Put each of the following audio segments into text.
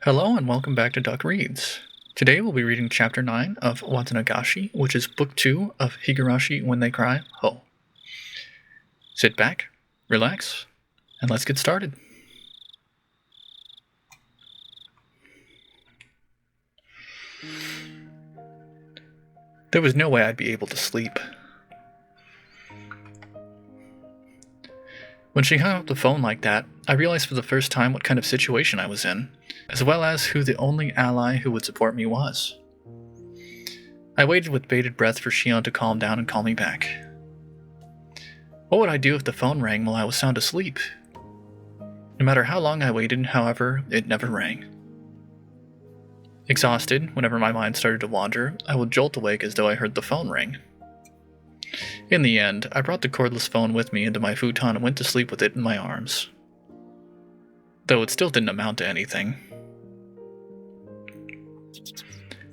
Hello and welcome back to Duck Reads. Today we'll be reading Chapter 9 of Watanagashi, which is Book 2 of Higurashi When They Cry, Ho. Sit back, relax, and let's get started. There was no way I'd be able to sleep. When she hung up the phone like that, I realized for the first time what kind of situation I was in, as well as who the only ally who would support me was. I waited with bated breath for Shion to calm down and call me back. What would I do if the phone rang while I was sound asleep? No matter how long I waited, however, it never rang. Exhausted, whenever my mind started to wander, I would jolt awake as though I heard the phone ring. In the end, I brought the cordless phone with me into my futon and went to sleep with it in my arms. Though it still didn't amount to anything.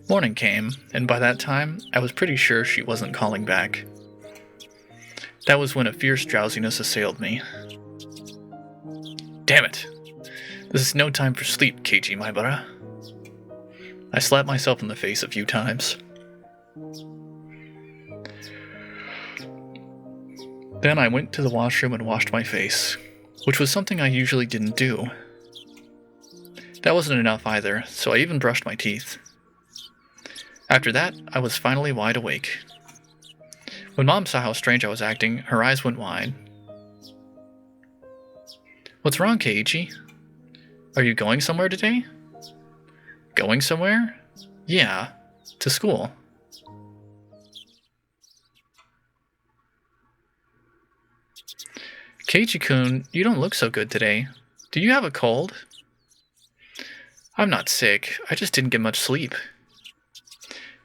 Morning came, and by that time, I was pretty sure she wasn't calling back. That was when a fierce drowsiness assailed me. Damn it! This is no time for sleep, Keiji, my brother. I slapped myself in the face a few times. Then I went to the washroom and washed my face, which was something I usually didn't do. That wasn't enough either, so I even brushed my teeth. After that, I was finally wide awake. When Mom saw how strange I was acting, her eyes went wide. What's wrong, Keiichi? Are you going somewhere today? Going somewhere? Yeah, to school. Keiichi-kun, you don't look so good today. Do you have a cold? I'm not sick, I just didn't get much sleep.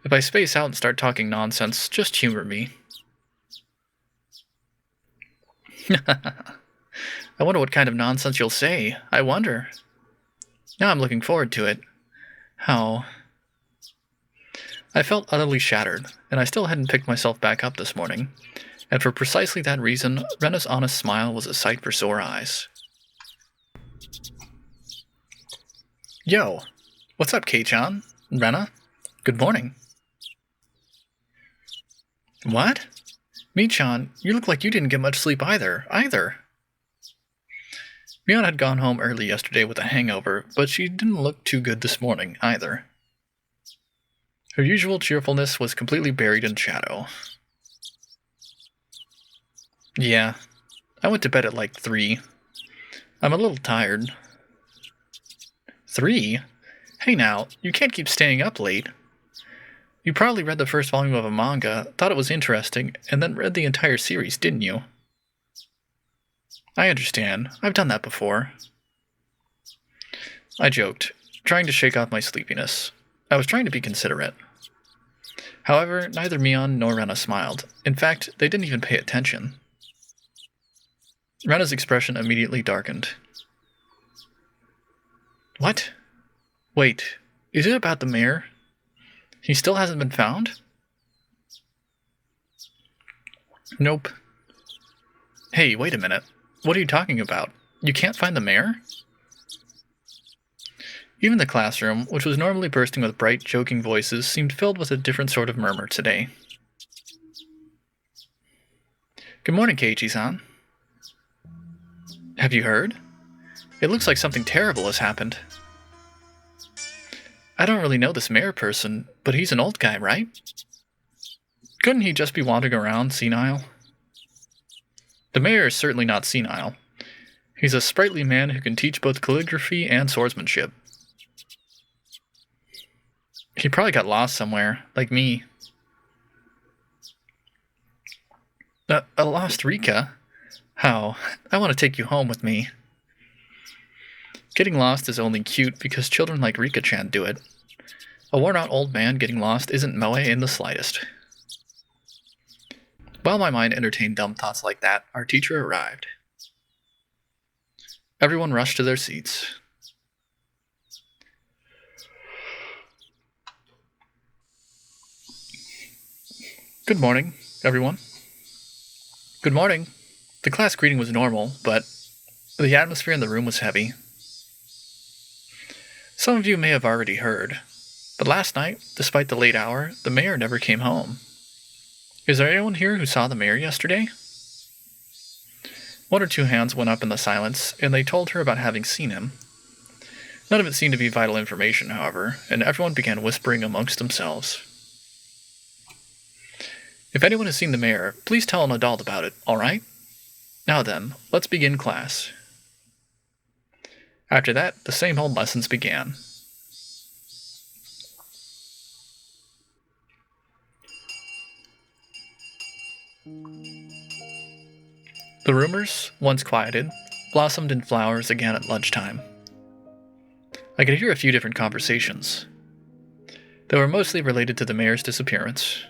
If I space out and start talking nonsense, just humor me. I wonder what kind of nonsense you'll say. I wonder. Now I'm looking forward to it. How? I felt utterly shattered, and I still hadn't picked myself back up this morning. And for precisely that reason, Rena's honest smile was a sight for sore eyes. Yo, what's up, Kei-chan? Rena? Good morning. What? Mi-chan, you look like you didn't get much sleep either. Mion had gone home early yesterday with a hangover, but she didn't look too good this morning either. Her usual cheerfulness was completely buried in shadow. Yeah, I went to bed at like 3. I'm a little tired. 3? Hey now, you can't keep staying up late. You probably read the first volume of a manga, thought it was interesting, and then read the entire series, didn't you? I understand. I've done that before. I joked, trying to shake off my sleepiness. I was trying to be considerate. However, neither Mion nor Rena smiled. In fact, they didn't even pay attention. Rena's expression immediately darkened. What? Wait, is it about the mayor? He still hasn't been found? Nope. Hey, wait a minute. What are you talking about? You can't find the mayor? Even the classroom, which was normally bursting with bright, joking voices, seemed filled with a different sort of murmur today. Good morning, Keiichi-san. Have you heard? It looks like something terrible has happened. I don't really know this mayor person, but he's an old guy, right? Couldn't he just be wandering around senile? The mayor is certainly not senile. He's a sprightly man who can teach both calligraphy and swordsmanship. He probably got lost somewhere, like me. A lost Rika? How? I want to take you home with me. Getting lost is only cute because children like Rika-chan do it. A worn-out old man getting lost isn't moe in the slightest. While my mind entertained dumb thoughts like that, our teacher arrived. Everyone rushed to their seats. Good morning, everyone. Good morning. The class greeting was normal, but the atmosphere in the room was heavy. Some of you may have already heard, but last night, despite the late hour, the mayor never came home. Is there anyone here who saw the mayor yesterday? One or two hands went up in the silence, and they told her about having seen him. None of it seemed to be vital information, however, and everyone began whispering amongst themselves. If anyone has seen the mayor, please tell an adult about it, alright? Now then, let's begin class. After that, the same old lessons began. The rumors, once quieted, blossomed in flowers again at lunchtime. I could hear a few different conversations. They were mostly related to the mayor's disappearance.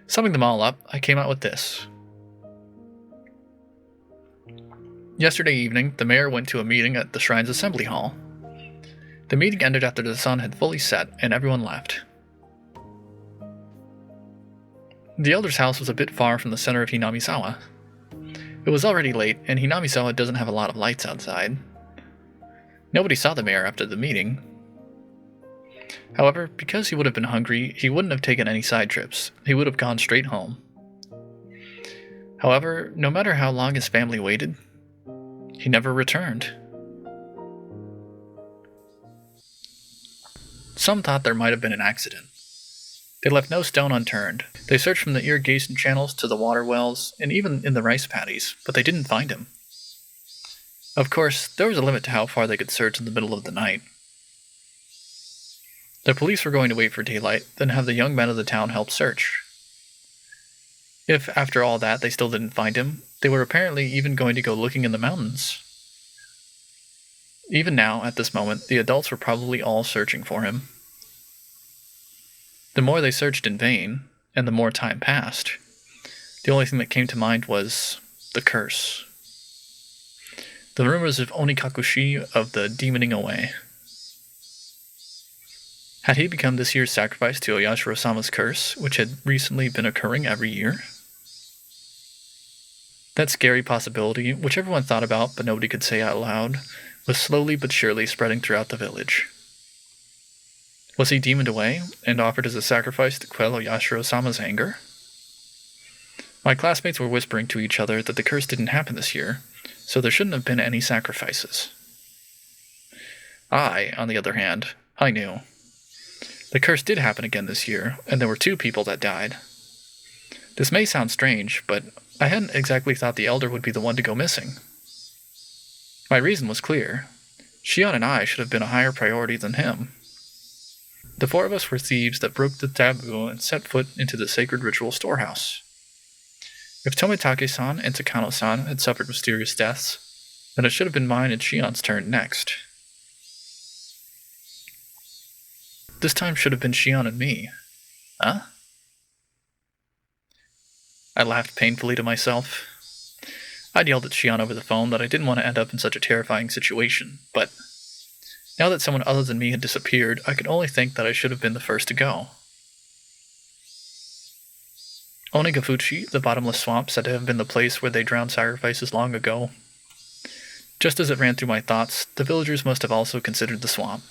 Summing them all up, I came out with this. Yesterday evening, the mayor went to a meeting at the Shrine's Assembly Hall. The meeting ended after the sun had fully set and everyone left. The elder's house was a bit far from the center of Hinamizawa. It was already late, and Hinamizawa doesn't have a lot of lights outside. Nobody saw the mayor after the meeting. However, because he would have been hungry, he wouldn't have taken any side trips. He would have gone straight home. However, no matter how long his family waited, he never returned. Some thought there might have been an accident. They left no stone unturned. They searched from the irrigation channels to the water wells, and even in the rice paddies, but they didn't find him. Of course, there was a limit to how far they could search in the middle of the night. The police were going to wait for daylight, then have the young men of the town help search. If, after all that, they still didn't find him, they were apparently even going to go looking in the mountains. Even now, at this moment, the adults were probably all searching for him. The more they searched in vain, and the more time passed, the only thing that came to mind was the curse. The rumors of Onikakushi, of the demoning away. Had he become this year's sacrifice to Oyashiro-sama's curse, which had recently been occurring every year? That scary possibility, which everyone thought about but nobody could say out loud, was slowly but surely spreading throughout the village. Was he demoned away, and offered as a sacrifice to quell Oyashiro-sama's anger? My classmates were whispering to each other that the curse didn't happen this year, so there shouldn't have been any sacrifices. I, on the other hand, I knew. The curse did happen again this year, and there were 2 people that died. This may sound strange, but I hadn't exactly thought the elder would be the one to go missing. My reason was clear. Shion and I should have been a higher priority than him. The 4 of us were thieves that broke the taboo and set foot into the sacred ritual storehouse. If Tomitake-san and Takano-san had suffered mysterious deaths, then it should have been mine and Shion's turn next. This time should have been Shion and me. Huh? I laughed painfully to myself. I'd yelled at Shion over the phone that I didn't want to end up in such a terrifying situation, but now that someone other than me had disappeared, I could only think that I should have been the first to go. Onigafuchi, the bottomless swamp, said to have been the place where they drowned sacrifices long ago. Just as it ran through my thoughts, the villagers must have also considered the swamp.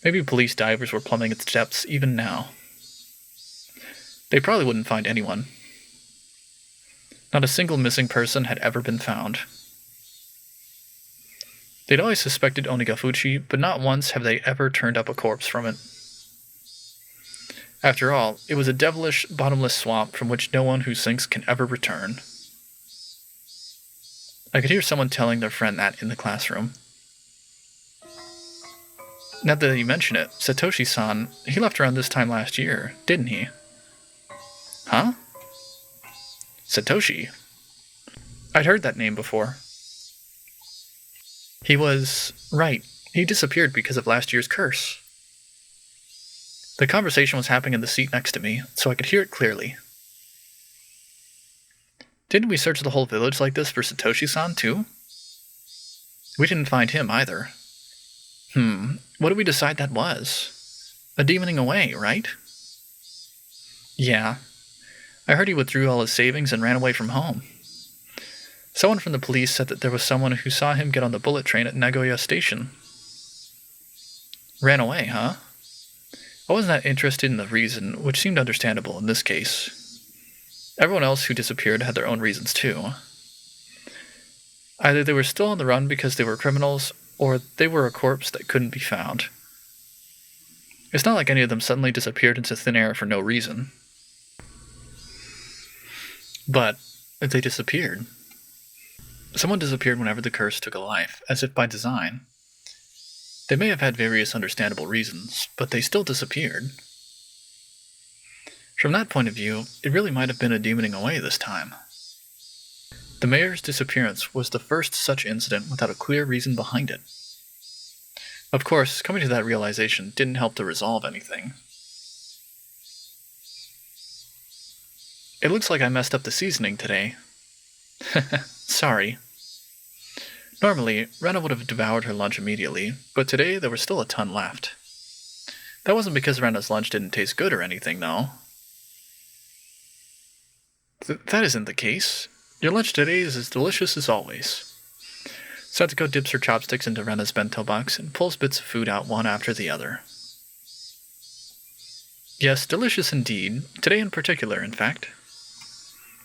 Maybe police divers were plumbing its depths even now. They probably wouldn't find anyone. Not a single missing person had ever been found. They'd always suspected Onigafuchi, but not once have they ever turned up a corpse from it. After all, it was a devilish, bottomless swamp from which no one who sinks can ever return. I could hear someone telling their friend that in the classroom. Now that you mention it, Satoshi-san, he left around this time last year, didn't he? Huh? Satoshi? I'd heard that name before. He was... right. He disappeared because of last year's curse. The conversation was happening in the seat next to me, so I could hear it clearly. Didn't we search the whole village like this for Satoshi-san, too? We didn't find him, either. What did we decide that was? A demoning away, right? Yeah. I heard he withdrew all his savings and ran away from home. Someone from the police said that there was someone who saw him get on the bullet train at Nagoya Station. Ran away, huh? I wasn't that interested in the reason, which seemed understandable in this case. Everyone else who disappeared had their own reasons too. Either they were still on the run because they were criminals, or they were a corpse that couldn't be found. It's not like any of them suddenly disappeared into thin air for no reason. But they disappeared. Someone disappeared whenever the curse took a life, as if by design. They may have had various understandable reasons, but they still disappeared. From that point of view, it really might have been a demoning away this time. The mayor's disappearance was the first such incident without a clear reason behind it. Of course, coming to that realization didn't help to resolve anything. It looks like I messed up the seasoning today. Sorry. Normally, Rena would have devoured her lunch immediately, but today there was still a ton left. That wasn't because Rena's lunch didn't taste good or anything, though. That isn't the case. Your lunch today is as delicious as always. Satoko dips her chopsticks into Rena's bento box and pulls bits of food out one after the other. Yes, delicious indeed. Today in particular, in fact.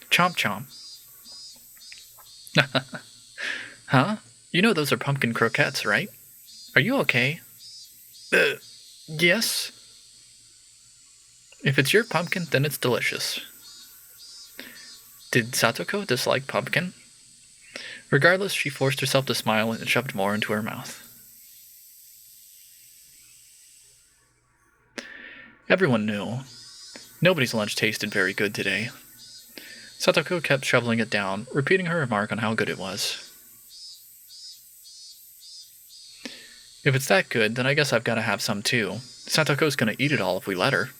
Chomp chomp. Huh? You know those are pumpkin croquettes, right? Are you okay? Yes. If it's your pumpkin, then it's delicious. Did Satoko dislike pumpkin? Regardless, she forced herself to smile and shoved more into her mouth. Everyone knew. Nobody's lunch tasted very good today. Satoko kept shoveling it down, repeating her remark on how good it was. If it's that good, then I guess I've got to have some too. Satoko's gonna eat it all if we let her.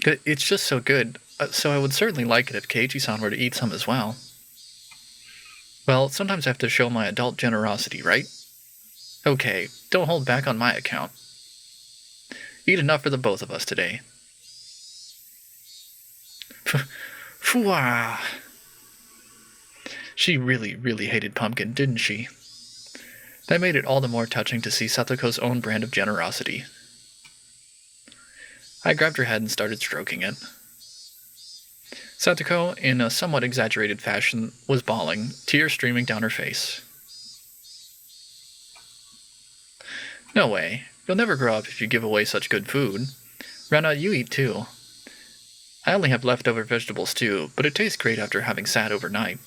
It's just so good, so I would certainly like it if Keiichi-san were to eat some as well. Well, sometimes I have to show my adult generosity, right? Okay, don't hold back on my account. Eat enough for the both of us today. Fwah! She really, really hated pumpkin, didn't she? That made it all the more touching to see Satoko's own brand of generosity. I grabbed her head and started stroking it. Satoko, in a somewhat exaggerated fashion, was bawling, tears streaming down her face. No way. You'll never grow up if you give away such good food. Rena, you eat too. I only have leftover vegetable stew, but it tastes great after having sat overnight.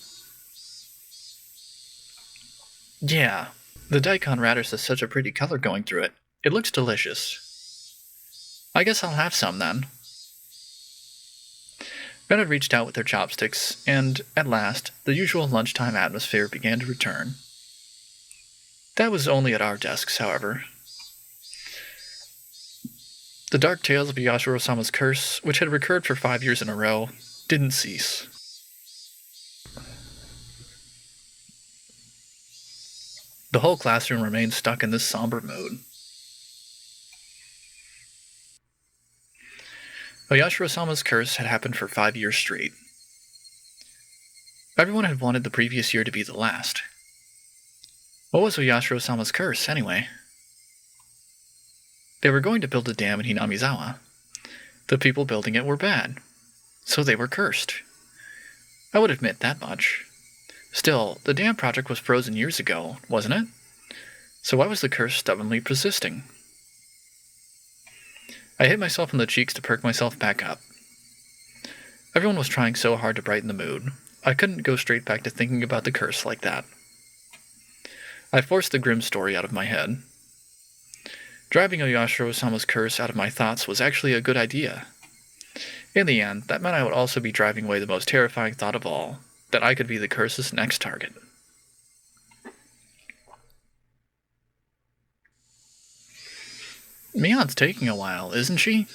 Yeah, the Daikon radish has such a pretty color going through it. It looks delicious. I guess I'll have some then. Rena reached out with her chopsticks, and, at last, the usual lunchtime atmosphere began to return. That was only at our desks, however. The dark tales of Yashiro-sama's curse, which had recurred for 5 years in a row, didn't cease. The whole classroom remained stuck in this somber mood. Yashiro-sama's curse had happened for 5 years straight. Everyone had wanted the previous year to be the last. What was Yashiro-sama's curse, anyway? They were going to build a dam in Hinamizawa. The people building it were bad, so they were cursed. I would admit that much. Still, the dam project was frozen years ago, wasn't it? So why was the curse stubbornly persisting? I hit myself in the cheeks to perk myself back up. Everyone was trying so hard to brighten the mood. I couldn't go straight back to thinking about the curse like that. I forced the grim story out of my head. Driving Yashiro-sama's curse out of my thoughts was actually a good idea. In the end, that meant I would also be driving away the most terrifying thought of all, that I could be the curse's next target. Mion's taking a while, isn't she?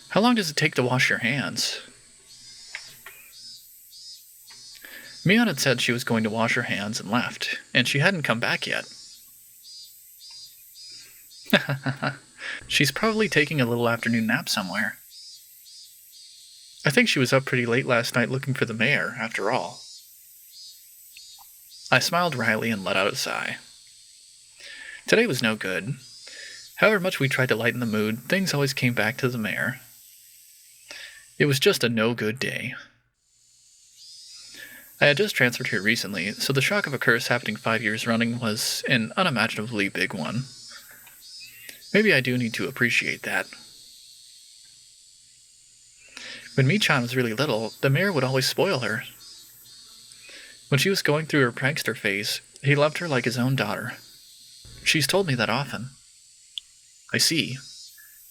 How long does it take to wash your hands? Mion had said she was going to wash her hands and left, and she hadn't come back yet. She's probably taking a little afternoon nap somewhere. I think she was up pretty late last night looking for the mayor, after all. I smiled wryly and let out a sigh. Today was no good. However much we tried to lighten the mood, things always came back to the mayor. It was just a no-good day. I had just transferred here recently, so the shock of a curse happening 5 years running was an unimaginably big one. Maybe I do need to appreciate that. When Mi-chan was really little, the mayor would always spoil her. When she was going through her prankster phase, he loved her like his own daughter. She's told me that often. I see.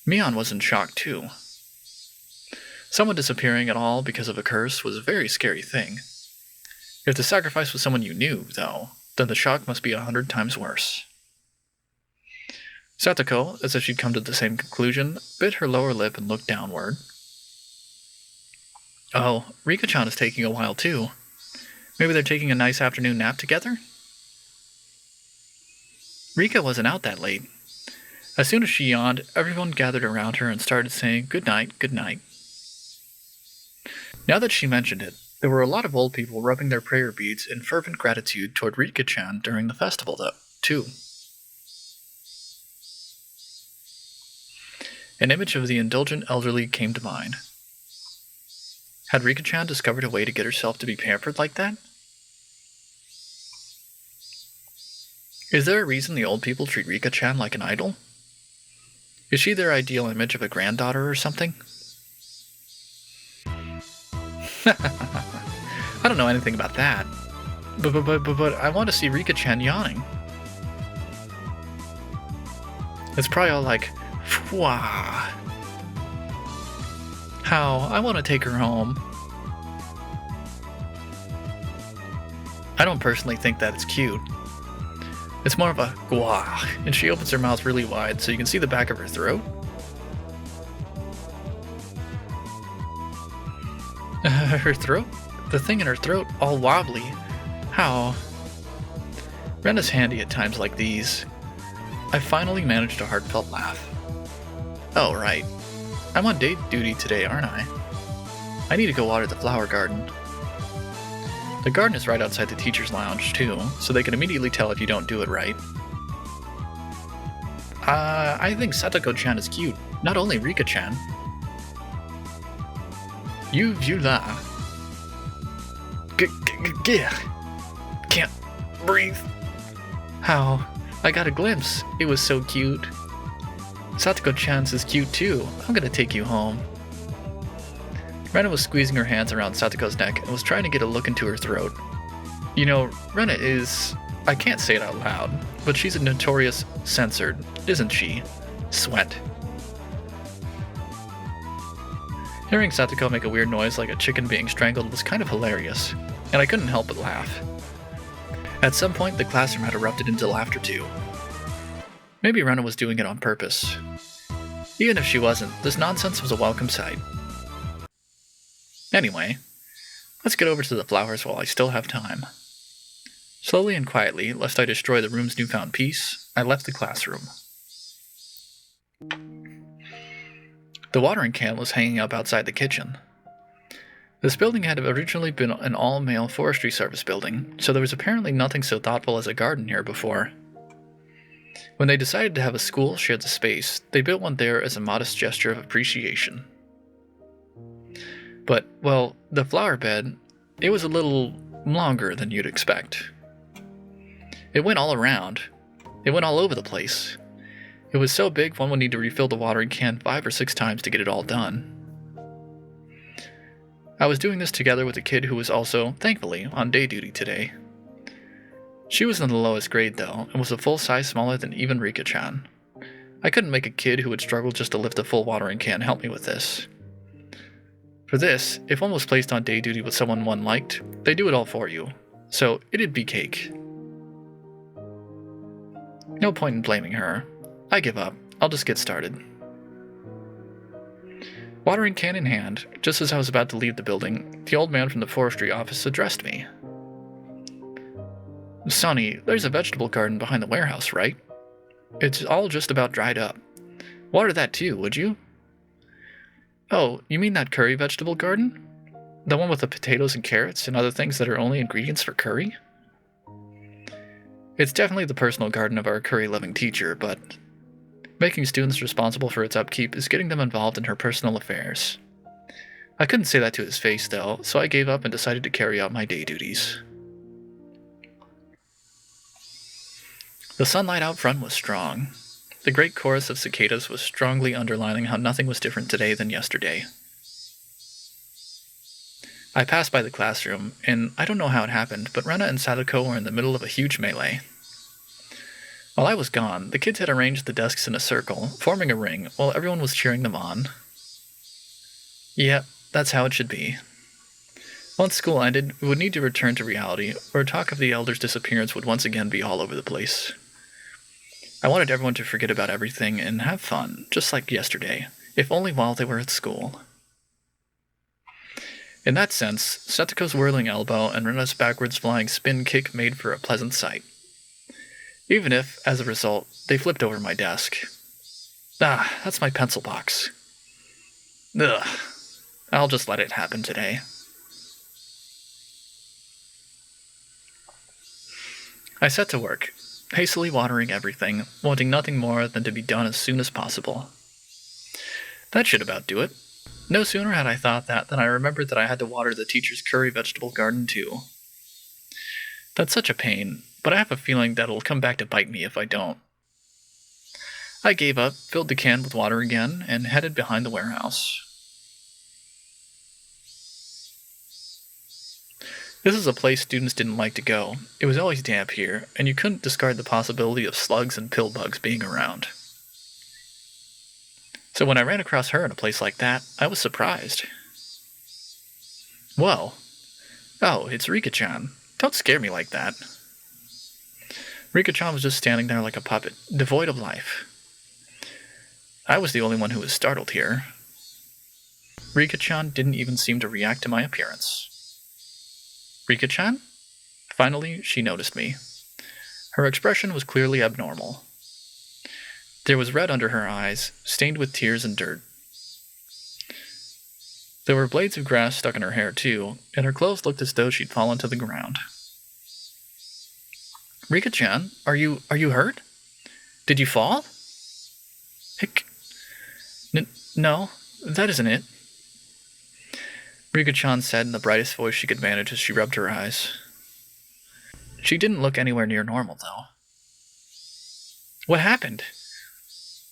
Mion was in shock too. Someone disappearing at all because of a curse was a very scary thing. If the sacrifice was someone you knew, though, then the shock must be 100 times worse. Satoko, as if she'd come to the same conclusion, bit her lower lip and looked downward. Oh, Rika-chan is taking a while too. Maybe they're taking a nice afternoon nap together? Rika wasn't out that late. As soon as she yawned, everyone gathered around her and started saying good night, good night. Now that she mentioned it, there were a lot of old people rubbing their prayer beads in fervent gratitude toward Rika-chan during the festival, too. An image of the indulgent elderly came to mind. Had Rika-chan discovered a way to get herself to be pampered like that? Is there a reason the old people treat Rika-chan like an idol? Is she their ideal image of a granddaughter or something? I don't know anything about that. But I want to see Rika-chan yawning. It's probably all like, Fwah. How? I want to take her home. I don't personally think that it's cute. It's more of a gwah, and she opens her mouth really wide so you can see the back of her throat. Her throat? The thing in her throat, all wobbly. How? Ren is handy at times like these. I finally managed a heartfelt laugh. Oh, right. I'm on day duty today, aren't I? I need to go water the flower garden. The garden is right outside the teacher's lounge, too, so they can immediately tell if you don't do it right. I think Satoko-chan is cute, not only Rika-chan. You la. Can't breathe. How? I got a glimpse. It was so cute. Satoko-chan's is cute too. I'm gonna take you home. Rena was squeezing her hands around Satoko's neck and was trying to get a look into her throat. You know, Rena is... I can't say it out loud, but she's a notorious censored, isn't she? Sweat. Hearing Satoko make a weird noise like a chicken being strangled was kind of hilarious, and I couldn't help but laugh. At some point, the classroom had erupted into laughter too. Maybe Rena was doing it on purpose. Even if she wasn't, this nonsense was a welcome sight. Anyway, let's get over to the flowers while I still have time. Slowly and quietly, lest I destroy the room's newfound peace, I left the classroom. The watering can was hanging up outside the kitchen. This building had originally been an all-male forestry service building, so there was apparently nothing so thoughtful as a garden here before. When they decided to have a school share the space, they built one there as a modest gesture of appreciation. But, well, the flower bed, it was a little longer than you'd expect. It went all around. It went all over the place. It was so big one would need to refill the watering can 5 or 6 times to get it all done. I was doing this together with a kid who was also, thankfully, on day duty today. She was in the lowest grade though, and was a full size smaller than even Rika-chan. I couldn't make a kid who would struggle just to lift a full watering can help me with this. For this, if one was placed on day duty with someone one liked, they do it all for you, so it'd be cake. No point in blaming her. I give up. I'll just get started. Watering can in hand, just as I was about to leave the building, the old man from the forestry office addressed me. Sonny, there's a vegetable garden behind the warehouse, right? It's all just about dried up. Water that too, would you? Oh, you mean that curry vegetable garden? The one with the potatoes and carrots and other things that are only ingredients for curry? It's definitely the personal garden of our curry-loving teacher, but making students responsible for its upkeep is getting them involved in her personal affairs. I couldn't say that to his face, though, so I gave up and decided to carry out my day duties. The sunlight out front was strong. The great chorus of cicadas was strongly underlining how nothing was different today than yesterday. I passed by the classroom, and I don't know how it happened, but Rena and Sadako were in the middle of a huge melee. While I was gone, the kids had arranged the desks in a circle, forming a ring, while everyone was cheering them on. Yep, that's how it should be. Once school ended, we would need to return to reality, or talk of the elders' disappearance would once again be all over the place. I wanted everyone to forget about everything and have fun, just like yesterday, if only while they were at school. In that sense, Satoko's whirling elbow and Rena's backwards flying spin kick made for a pleasant sight. Even if, as a result, they flipped over my desk. Ah, that's my pencil box. Ugh. I'll just let it happen today. I set to work, hastily watering everything, wanting nothing more than to be done as soon as possible. That should about do it. No sooner had I thought that than I remembered that I had to water the teacher's curry vegetable garden too. That's such a pain, but I have a feeling that it'll come back to bite me if I don't. I gave up, filled the can with water again, and headed behind the warehouse. This is a place students didn't like to go. It was always damp here, and you couldn't discard the possibility of slugs and pill bugs being around. So when I ran across her in a place like that, I was surprised. Whoa. Oh, it's Rika-chan. Don't scare me like that. Rika-chan was just standing there like a puppet, devoid of life. I was the only one who was startled here. Rika-chan didn't even seem to react to my appearance. Rika-chan? Finally, she noticed me. Her expression was clearly abnormal. There was red under her eyes, stained with tears and dirt. There were blades of grass stuck in her hair, too, and her clothes looked as though she'd fallen to the ground. Rika-chan, are you hurt? Did you fall? Hick. No, that isn't it. Rika-chan said in the brightest voice she could manage as she rubbed her eyes. She didn't look anywhere near normal, though. What happened?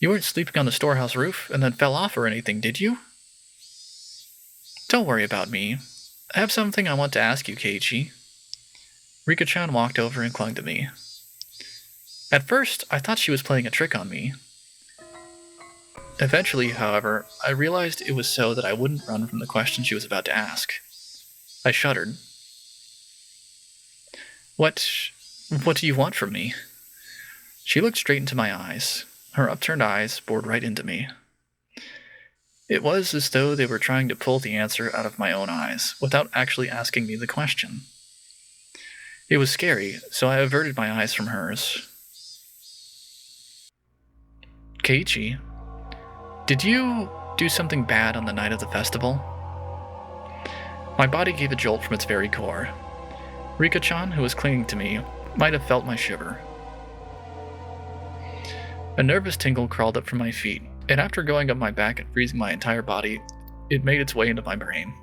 You weren't sleeping on the storehouse roof and then fell off or anything, did you? Don't worry about me. I have something I want to ask you, Keiichi. Rika-chan walked over and clung to me. At first, I thought she was playing a trick on me. Eventually, however, I realized it was so that I wouldn't run from the question she was about to ask. I shuddered. What do you want from me? She looked straight into my eyes. Her upturned eyes bored right into me. It was as though they were trying to pull the answer out of my own eyes, without actually asking me the question. It was scary, so I averted my eyes from hers. Keiichi, did you do something bad on the night of the festival? My body gave a jolt from its very core. Rika-chan, who was clinging to me, might have felt my shiver. A nervous tingle crawled up from my feet, and after going up my back and freezing my entire body, it made its way into my brain.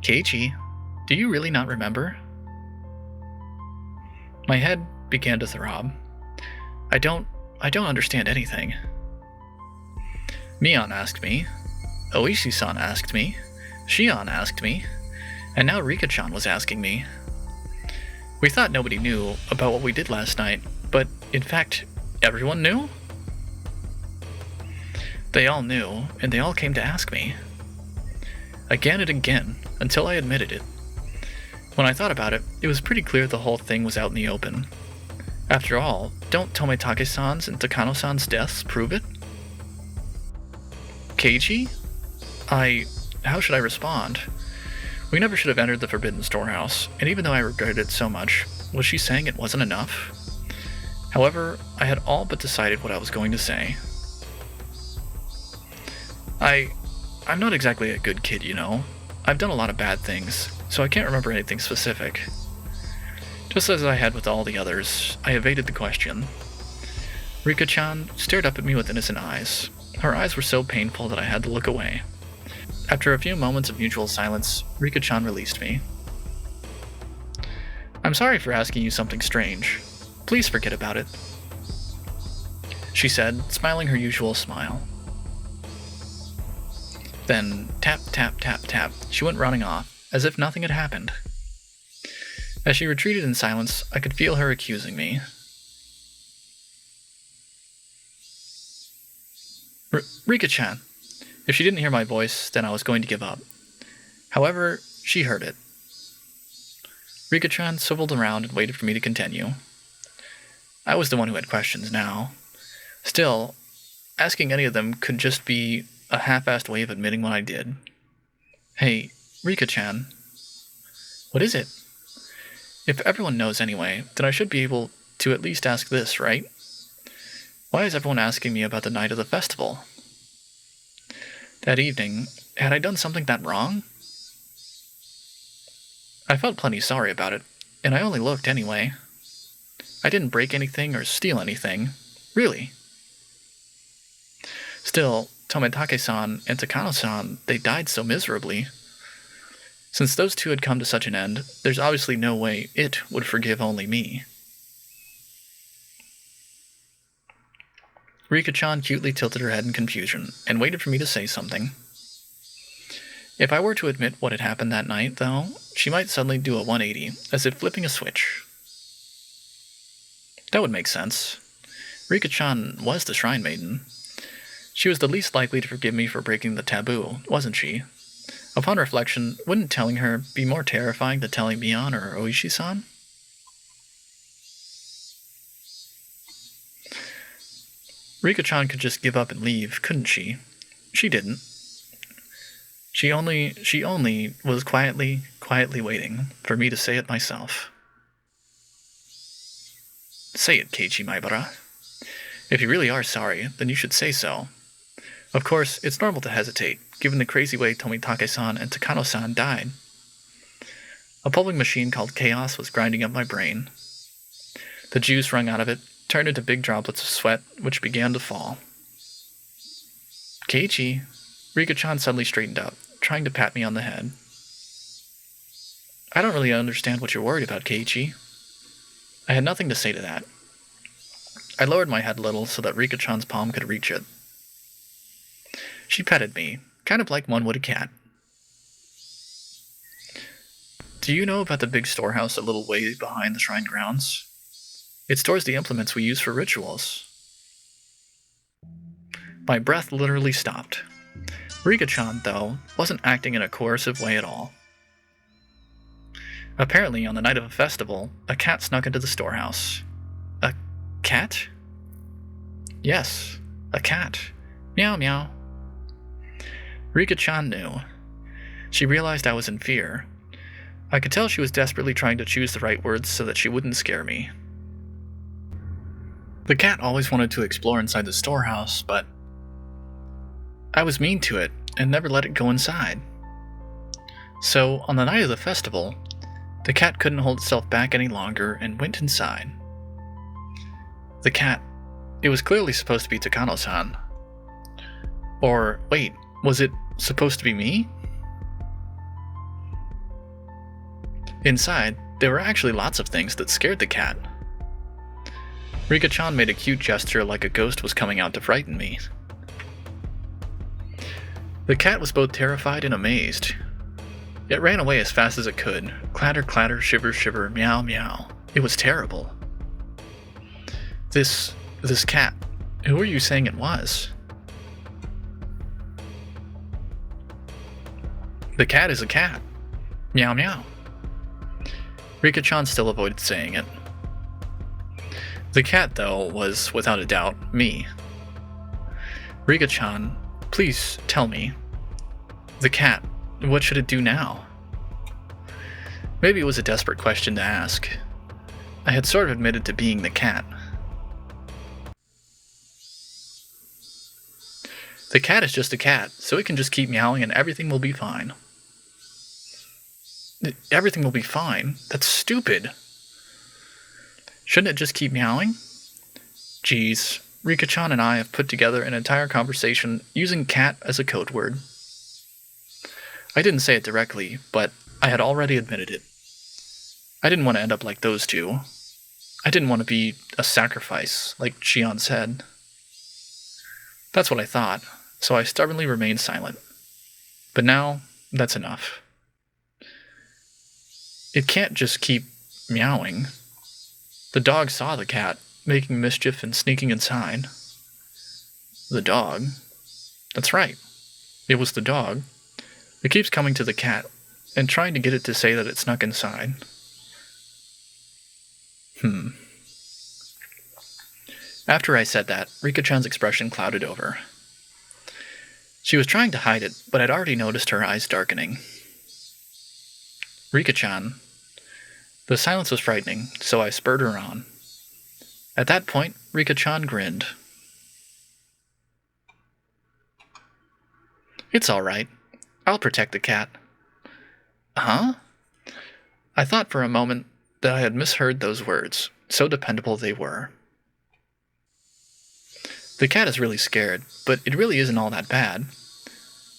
Keiichi, do you really not remember? My head began to throb. I don't understand anything. Mion asked me. Oishi-san asked me. Shion asked me. And now Rika-chan was asking me. We thought nobody knew about what we did last night, but in fact, everyone knew? They all knew, and they all came to ask me. Again and again, until I admitted it. When I thought about it, it was pretty clear the whole thing was out in the open. After all, don't Tometake-san's and Takano-san's deaths prove it? Keiichi? How should I respond? We never should have entered the forbidden storehouse, and even though I regretted it so much, was she saying it wasn't enough? However, I had all but decided what I was going to say. I'm not exactly a good kid, you know. I've done a lot of bad things, so I can't remember anything specific. Just as I had with all the others, I evaded the question. Rika-chan stared up at me with innocent eyes. Her eyes were so painful that I had to look away. After a few moments of mutual silence, Rika-chan released me. I'm sorry for asking you something strange. Please forget about it, she said, smiling her usual smile. Then, tap, tap, tap, tap, she went running off, as if nothing had happened. As she retreated in silence, I could feel her accusing me. Rika-chan. If she didn't hear my voice, then I was going to give up. However, she heard it. Rika-chan swiveled around and waited for me to continue. I was the one who had questions now. Still, asking any of them could just be a half-assed way of admitting what I did. Hey, Rika-chan. What is it? If everyone knows anyway, then I should be able to at least ask this, right? Why is everyone asking me about the night of the festival? That evening, had I done something that wrong? I felt plenty sorry about it, and I only looked anyway. I didn't break anything or steal anything. Really. Still, Tomitake-san and Takano-san, they died so miserably. Since those two had come to such an end, there's obviously no way it would forgive only me. Rika-chan cutely tilted her head in confusion, and waited for me to say something. If I were to admit what had happened that night, though, she might suddenly do a 180, as if flipping a switch. That would make sense. Rika-chan was the Shrine Maiden. She was the least likely to forgive me for breaking the taboo, wasn't she? Upon reflection, wouldn't telling her be more terrifying than telling Mion or Oishi-san? Rika-chan could just give up and leave, couldn't she? She didn't. She only was quietly waiting for me to say it myself. Say it, Keiichi Maibara. If you really are sorry, then you should say so. Of course, it's normal to hesitate, given the crazy way Tomitake-san and Takano-san died. A pulping machine called Chaos was grinding up my brain. The juice wrung out of it turned into big droplets of sweat, which began to fall. Keiichi, Rika-chan suddenly straightened up, trying to pat me on the head. I don't really understand what you're worried about, Keiichi. I had nothing to say to that. I lowered my head a little so that Rika-chan's palm could reach it. She petted me, kind of like one would a cat. Do you know about the big storehouse a little way behind the shrine grounds? It stores the implements we use for rituals. My breath literally stopped. Rika-chan, though, wasn't acting in a coercive way at all. Apparently, on the night of a festival, a cat snuck into the storehouse. A cat? Yes, a cat. Meow meow. Rika-chan knew. She realized I was in fear. I could tell she was desperately trying to choose the right words so that she wouldn't scare me. The cat always wanted to explore inside the storehouse, but I was mean to it and never let it go inside. So, on the night of the festival, the cat couldn't hold itself back any longer and went inside. The cat, it was clearly supposed to be Takano-san. Or, wait, was it supposed to be me? Inside, there were actually lots of things that scared the cat. Rika-chan made a cute gesture like a ghost was coming out to frighten me. The cat was both terrified and amazed. It ran away as fast as it could. Clatter, clatter, shiver, shiver, meow, meow. It was terrible. This cat, who are you saying it was? The cat is a cat. Meow, meow. Rika-chan still avoided saying it. The cat, though, was, without a doubt, me. Rika-chan, please tell me. The cat, what should it do now? Maybe it was a desperate question to ask. I had sort of admitted to being the cat. The cat is just a cat, so it can just keep meowing and everything will be fine. Everything will be fine? That's stupid. Shouldn't it just keep meowing? Geez, Rika-chan and I have put together an entire conversation using cat as a code word. I didn't say it directly, but I had already admitted it. I didn't want to end up like those two. I didn't want to be a sacrifice, like Shion said. That's what I thought, so I stubbornly remained silent. But now, that's enough. It can't just keep meowing. The dog saw the cat, making mischief and sneaking inside. The dog? That's right. It was the dog. It keeps coming to the cat, and trying to get it to say that it snuck inside. After I said that, Rika-chan's expression clouded over. She was trying to hide it, but I'd already noticed her eyes darkening. Rika-chan. The silence was frightening, so I spurred her on. At that point, Rika-chan grinned. It's all right. I'll protect the cat. Huh? I thought for a moment that I had misheard those words, so dependable they were. The cat is really scared, but it really isn't all that bad.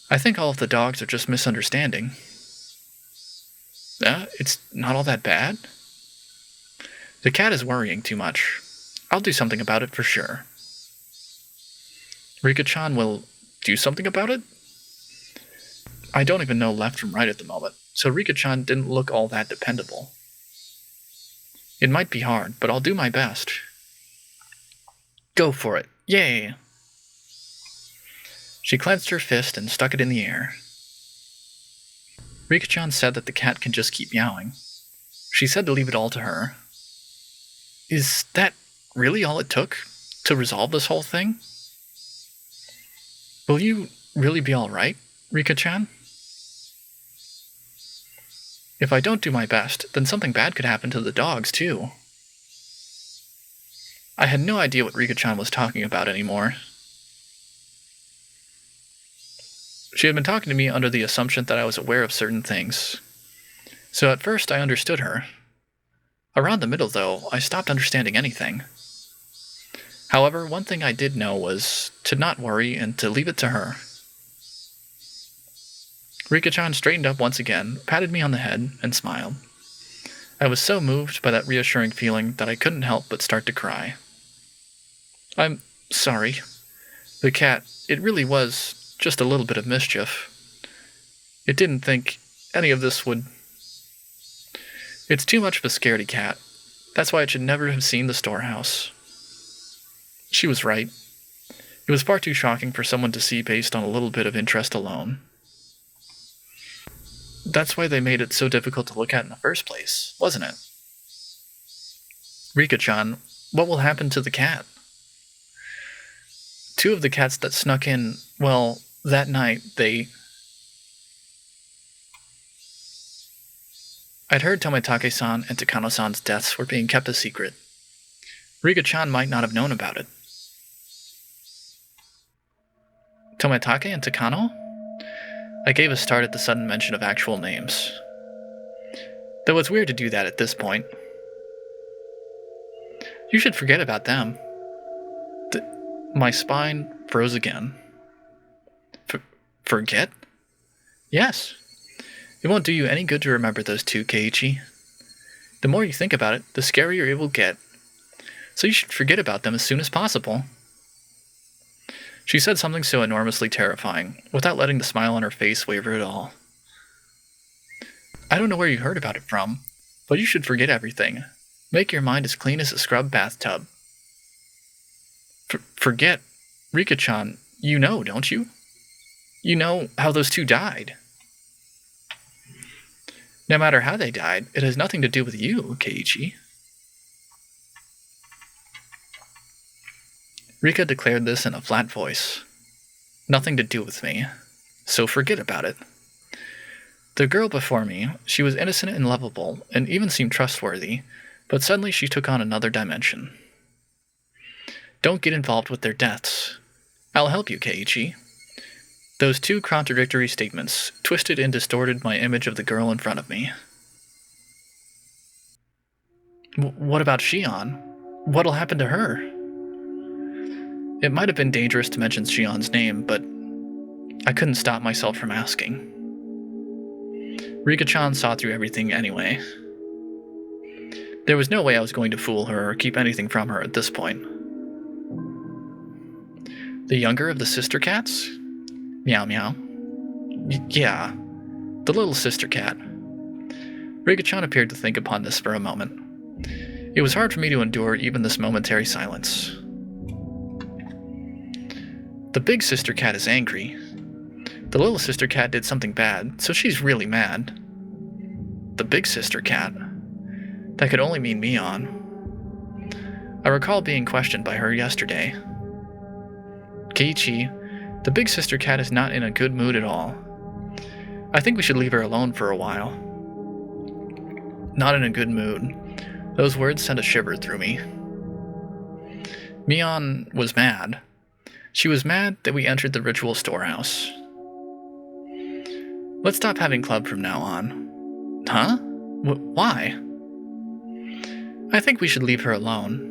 I think all of the dogs are just misunderstanding. It's not all that bad? The cat is worrying too much. I'll do something about it for sure. Rika-chan will do something about it? I don't even know left from right at the moment, so Rika-chan didn't look all that dependable. It might be hard, but I'll do my best. Go for it. Yay! She clenched her fist and stuck it in the air. Rika-chan said that the cat can just keep meowing. She said to leave it all to her. Is that really all it took to resolve this whole thing? Will you really be alright, Rika-chan? If I don't do my best, then something bad could happen to the dogs, too. I had no idea what Rika-chan was talking about anymore. She had been talking to me under the assumption that I was aware of certain things. So at first I understood her. Around the middle, though, I stopped understanding anything. However, one thing I did know was to not worry and to leave it to her. Rika-chan straightened up once again, patted me on the head, and smiled. I was so moved by that reassuring feeling that I couldn't help but start to cry. I'm sorry. The cat, it really was just a little bit of mischief. It didn't think any of this would... It's too much of a scaredy cat. That's why it should never have seen the storehouse. She was right. It was far too shocking for someone to see based on a little bit of interest alone. That's why they made it so difficult to look at in the first place, wasn't it? Rika-chan, what will happen to the cat? Two of the cats that snuck in, well, that night, I'd heard Tomitake-san and Takano-san's deaths were being kept a secret. Rika-chan might not have known about it. Tomitake and Takano? I gave a start at the sudden mention of actual names. Though it's weird to do that at this point. You should forget about them. My spine froze again. Forget? Yes. It won't do you any good to remember those two, Keiichi. The more you think about it, the scarier it will get. So you should forget about them as soon as possible. She said something so enormously terrifying, without letting the smile on her face waver at all. I don't know where you heard about it from, but you should forget everything. Make your mind as clean as a scrub bathtub. Forget? Rika-chan, you know, don't you? You know how those two died. No matter how they died, it has nothing to do with you, Keiichi. Rika declared this in a flat voice. Nothing to do with me, so forget about it. The girl before me, she was innocent and lovable, and even seemed trustworthy, but suddenly she took on another dimension. Don't get involved with their deaths. I'll help you, Keiichi. Those two contradictory statements twisted and distorted my image of the girl in front of me. What about Shion? what'll happen to her? It might have been dangerous to mention Shion's name, but I couldn't stop myself from asking. Rika-chan saw through everything anyway. There was no way I was going to fool her or keep anything from her at this point. The younger of the sister cats? Meow meow. Yeah, the little sister cat. Rika-chan appeared to think upon this for a moment. It was hard for me to endure even this momentary silence. The big sister cat is angry. The little sister cat did something bad, so she's really mad. The big sister cat? That could only mean Mion. I recall being questioned by her yesterday. Keiichi, the big sister cat is not in a good mood at all. I think we should leave her alone for a while. Not in a good mood. Those words sent a shiver through me. Mion was mad. She was mad that we entered the ritual storehouse. Let's stop having club from now on. Huh? Why? I think we should leave her alone.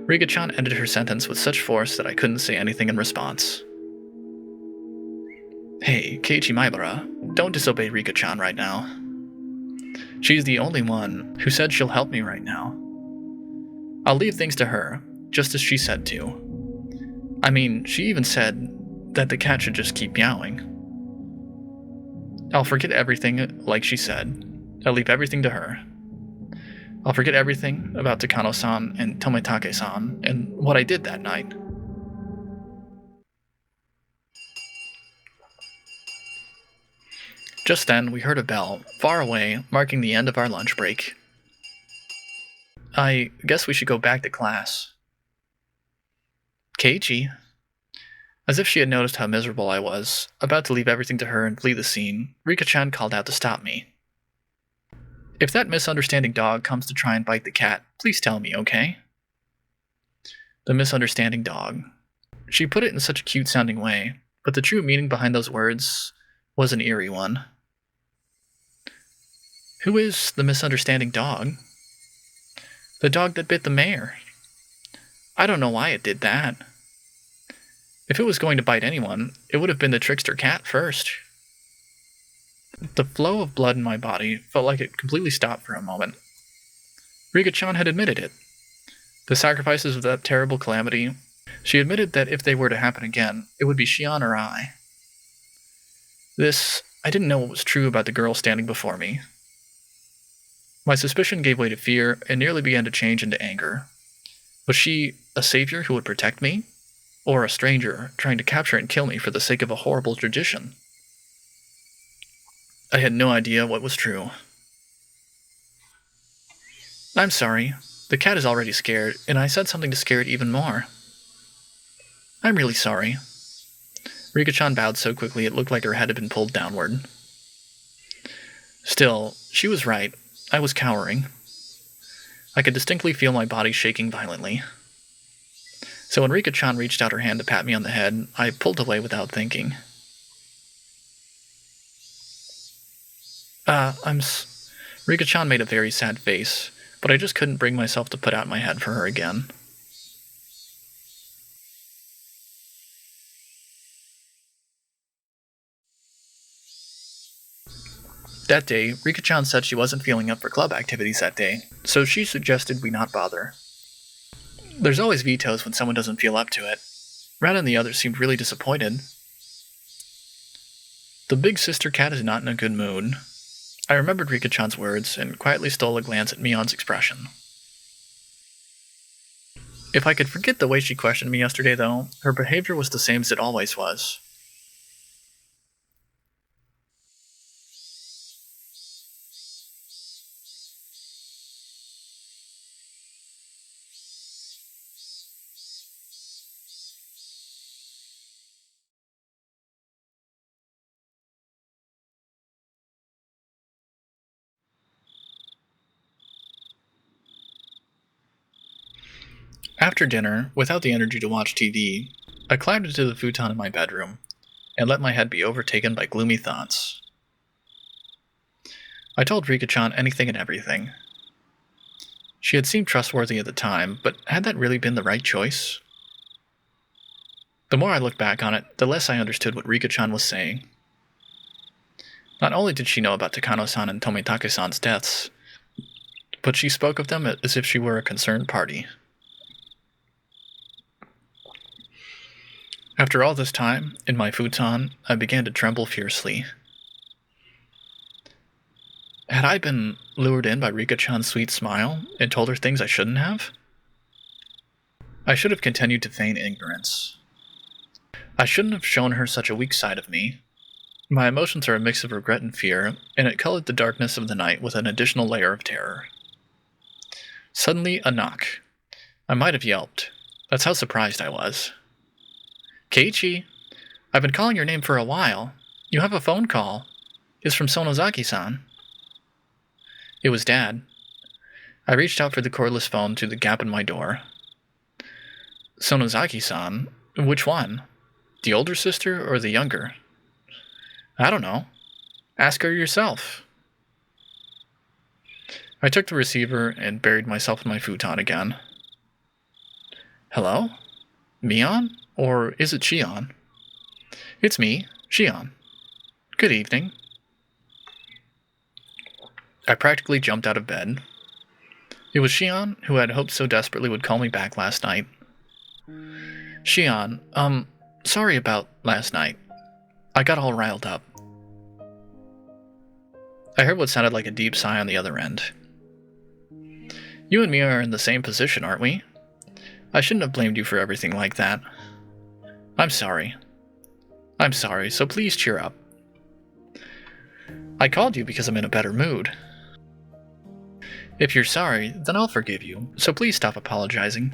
Rika-chan ended her sentence with such force that I couldn't say anything in response. Hey, Keiichi Maibara, don't disobey Rika-chan right now. She's the only one who said she'll help me right now. I'll leave things to her, just as she said to. I mean, she even said that the cat should just keep meowing. I'll forget everything like she said. I'll leave everything to her. I'll forget everything about Takano-san and Tomitake-san and what I did that night. Just then, we heard a bell, far away, marking the end of our lunch break. I guess we should go back to class. Keiichi. As if she had noticed how miserable I was, about to leave everything to her and flee the scene, Rika-chan called out to stop me. If that misunderstanding dog comes to try and bite the cat, please tell me, okay? The misunderstanding dog. She put it in such a cute-sounding way, but the true meaning behind those words was an eerie one. Who is the misunderstanding dog? The dog that bit the mayor. I don't know why it did that. If it was going to bite anyone, it would have been the trickster cat first. The flow of blood in my body felt like it completely stopped for a moment. Rika-chan had admitted it. The sacrifices of that terrible calamity, she admitted that if they were to happen again, it would be Shion or I. I didn't know what was true about the girl standing before me. My suspicion gave way to fear and nearly began to change into anger. Was she a savior who would protect me? Or a stranger trying to capture and kill me for the sake of a horrible tradition? I had no idea what was true. I'm sorry. The cat is already scared, and I said something to scare it even more. I'm really sorry. Rika-chan bowed so quickly it looked like her head had been pulled downward. Still, she was right. I was cowering. I could distinctly feel my body shaking violently. So when Rika-chan reached out her hand to pat me on the head, I pulled away without thinking. Rika-chan made a very sad face, but I just couldn't bring myself to put out my head for her again. That day, Rika-chan said she wasn't feeling up for club activities that day, so she suggested we not bother. There's always vetoes when someone doesn't feel up to it. Rat and the others seemed really disappointed. The big sister cat is not in a good mood. I remembered Rika-chan's words and quietly stole a glance at Mion's expression. If I could forget the way she questioned me yesterday, though, her behavior was the same as it always was. After dinner, without the energy to watch TV, I climbed into the futon in my bedroom and let my head be overtaken by gloomy thoughts. I told Rika-chan anything and everything. She had seemed trustworthy at the time, but had that really been the right choice? The more I looked back on it, the less I understood what Rika-chan was saying. Not only did she know about Takano-san and Tomitake-san's deaths, but she spoke of them as if she were a concerned party. After all this time, in my futon, I began to tremble fiercely. Had I been lured in by Rika-chan's sweet smile and told her things I shouldn't have? I should have continued to feign ignorance. I shouldn't have shown her such a weak side of me. My emotions are a mix of regret and fear, and it colored the darkness of the night with an additional layer of terror. Suddenly, a knock. I might have yelped. That's how surprised I was. Keiichi, I've been calling your name for a while. You have a phone call. It's from Sonozaki-san. It was Dad. I reached out for the cordless phone through the gap in my door. Sonozaki-san? Which one? The older sister or the younger? I don't know. Ask her yourself. I took the receiver and buried myself in my futon again. Hello? Mion? Or is it Shion? It's me, Shion. Good evening. I practically jumped out of bed. It was Shion, who I had hoped so desperately would call me back last night. Shion, sorry about last night. I got all riled up. I heard what sounded like a deep sigh on the other end. You and me are in the same position, aren't we? I shouldn't have blamed you for everything like that. I'm sorry. I'm sorry, so please cheer up. I called you because I'm in a better mood. If you're sorry, then I'll forgive you, so please stop apologizing.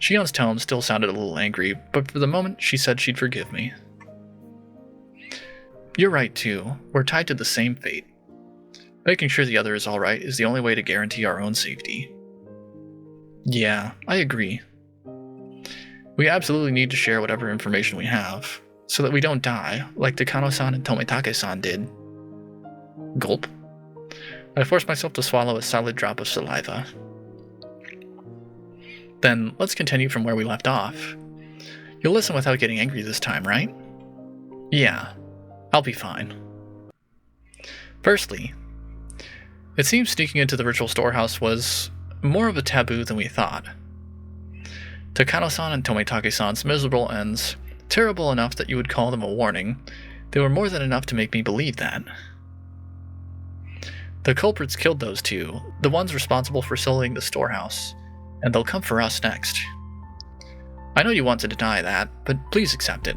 Shion's tone still sounded a little angry, but for the moment she said she'd forgive me. You're right too, we're tied to the same fate. Making sure the other is alright is the only way to guarantee our own safety. Yeah, I agree. We absolutely need to share whatever information we have, so that we don't die, like Takano-san and Tomitake-san did. Gulp. I forced myself to swallow a solid drop of saliva. Then, let's continue from where we left off. You'll listen without getting angry this time, right? Yeah, I'll be fine. Firstly, it seems sneaking into the ritual storehouse was more of a taboo than we thought. Takano-san and Tomitake-san's miserable ends, terrible enough that you would call them a warning, they were more than enough to make me believe that. The culprits killed those two, the ones responsible for sullying the storehouse, and they'll come for us next. I know you want to deny that, but please accept it.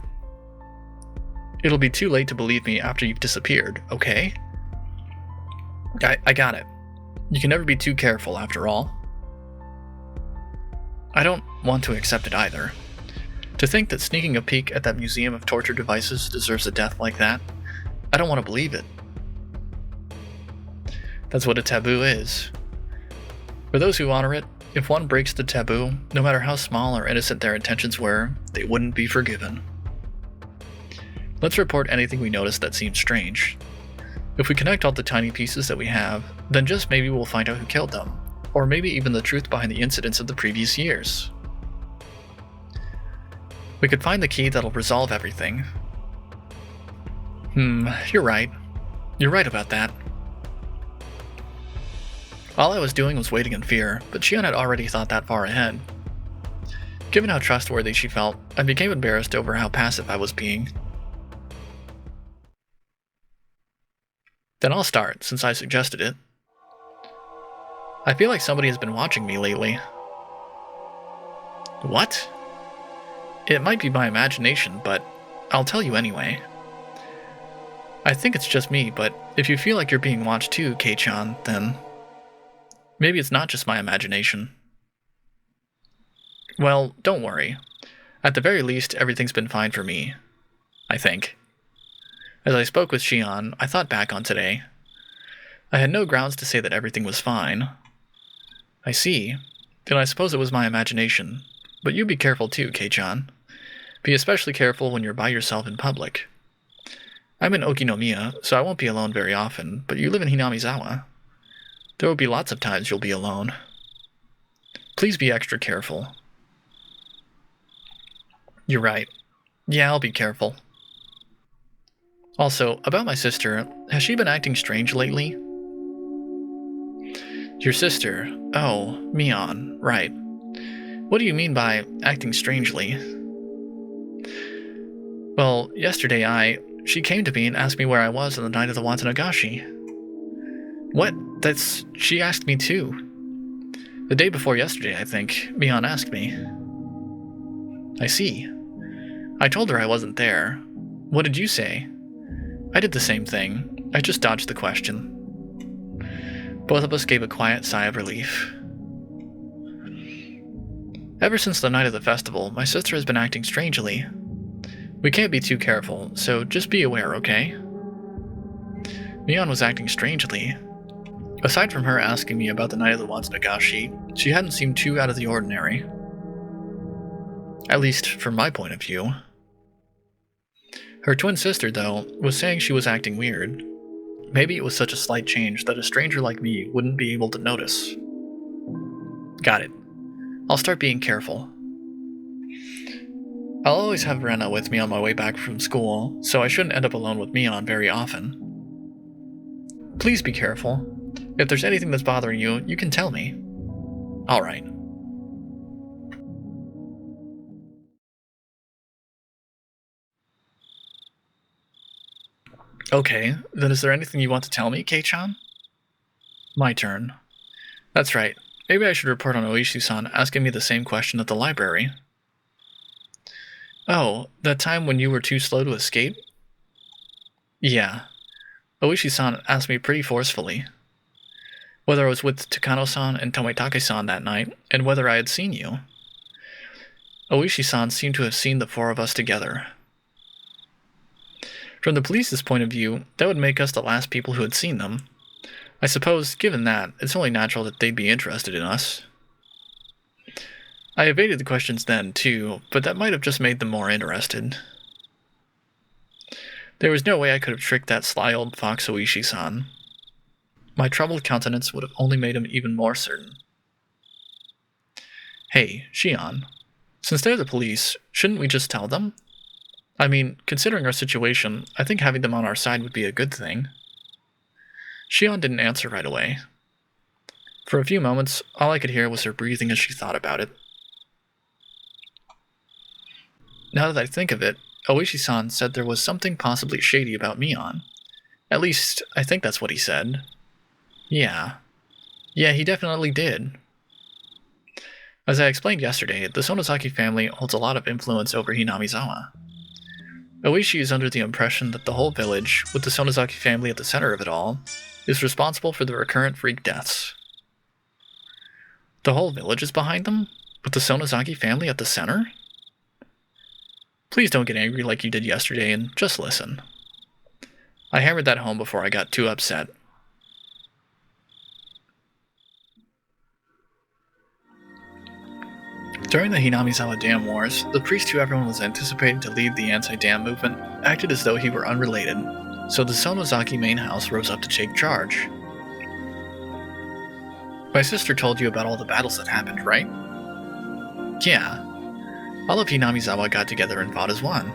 It'll be too late to believe me after you've disappeared, okay? I got it. You can never be too careful, after all. I don't want to accept it either. To think that sneaking a peek at that museum of torture devices deserves a death like that, I don't want to believe it. That's what a taboo is. For those who honor it, if one breaks the taboo, no matter how small or innocent their intentions were, they wouldn't be forgiven. Let's report anything we notice that seems strange. If we connect all the tiny pieces that we have, then just maybe we'll find out who killed them, or maybe even the truth behind the incidents of the previous years. We could find the key that'll resolve everything. You're right. You're right about that. All I was doing was waiting in fear, but Shion had already thought that far ahead. Given how trustworthy she felt, I became embarrassed over how passive I was being. Then I'll start, since I suggested it. I feel like somebody has been watching me lately. What? It might be my imagination, but I'll tell you anyway. I think it's just me, but if you feel like you're being watched too, Kei-chan, then maybe it's not just my imagination. Well, don't worry. At the very least, everything's been fine for me. I think. As I spoke with Shion, I thought back on today. I had no grounds to say that everything was fine. I see. Then I suppose it was my imagination. But you be careful too, Kei-chan. Be especially careful when you're by yourself in public. I'm in Okinomiya, so I won't be alone very often, but you live in Hinamizawa. There will be lots of times you'll be alone. Please be extra careful. You're right. Yeah, I'll be careful. Also, about my sister, has she been acting strange lately? Your sister? Oh, Mion, right. What do you mean by acting strangely? Well, yesterday she came to me and asked me where I was on the night of the Watanagashi. What? She asked me too. The day before yesterday, I think, Mion asked me. I see. I told her I wasn't there. What did you say? I did the same thing. I just dodged the question. Both of us gave a quiet sigh of relief. Ever since the night of the festival, my sister has been acting strangely. We can't be too careful, so just be aware, okay? Mion was acting strangely. Aside from her asking me about the night of the Watanagashi, she hadn't seemed too out of the ordinary. At least, from my point of view. Her twin sister, though, was saying she was acting weird. Maybe it was such a slight change that a stranger like me wouldn't be able to notice. Got it. I'll start being careful. I'll always have Rena with me on my way back from school, so I shouldn't end up alone with Mion very often. Please be careful. If there's anything that's bothering you, you can tell me. Alright. Okay, then is there anything you want to tell me, Kei-chan? My turn. That's right. Maybe I should report on Oishi-san asking me the same question at the library. Oh, that time when you were too slow to escape? Yeah. Oishi-san asked me pretty forcefully. Whether I was with Takano-san and Tomitake-san that night, and whether I had seen you. Oishi-san seemed to have seen the four of us together. From the police's point of view, that would make us the last people who had seen them. I suppose, given that, it's only natural that they'd be interested in us. I evaded the questions then, too, but that might have just made them more interested. There was no way I could have tricked that sly old fox Oishi-san. My troubled countenance would have only made him even more certain. Hey, Shion. Since they're the police, shouldn't we just tell them? I mean, considering our situation, I think having them on our side would be a good thing. Shion didn't answer right away. For a few moments, all I could hear was her breathing as she thought about it. Now that I think of it, Oishi-san said there was something possibly shady about Mion. At least, I think that's what he said. Yeah, he definitely did. As I explained yesterday, the Sonozaki family holds a lot of influence over Hinamizawa. Oishi is under the impression that the whole village, with the Sonozaki family at the center of it all, is responsible for the recurrent freak deaths. The whole village is behind them? With the Sonozaki family at the center? Please don't get angry like you did yesterday and just listen. I hammered that home before I got too upset. During the Hinamizawa Dam Wars, the priest who everyone was anticipating to lead the anti-dam movement acted as though he were unrelated, so the Sonozaki main house rose up to take charge. My sister told you about all the battles that happened, right? Yeah. All of Hinamizawa got together and fought as one.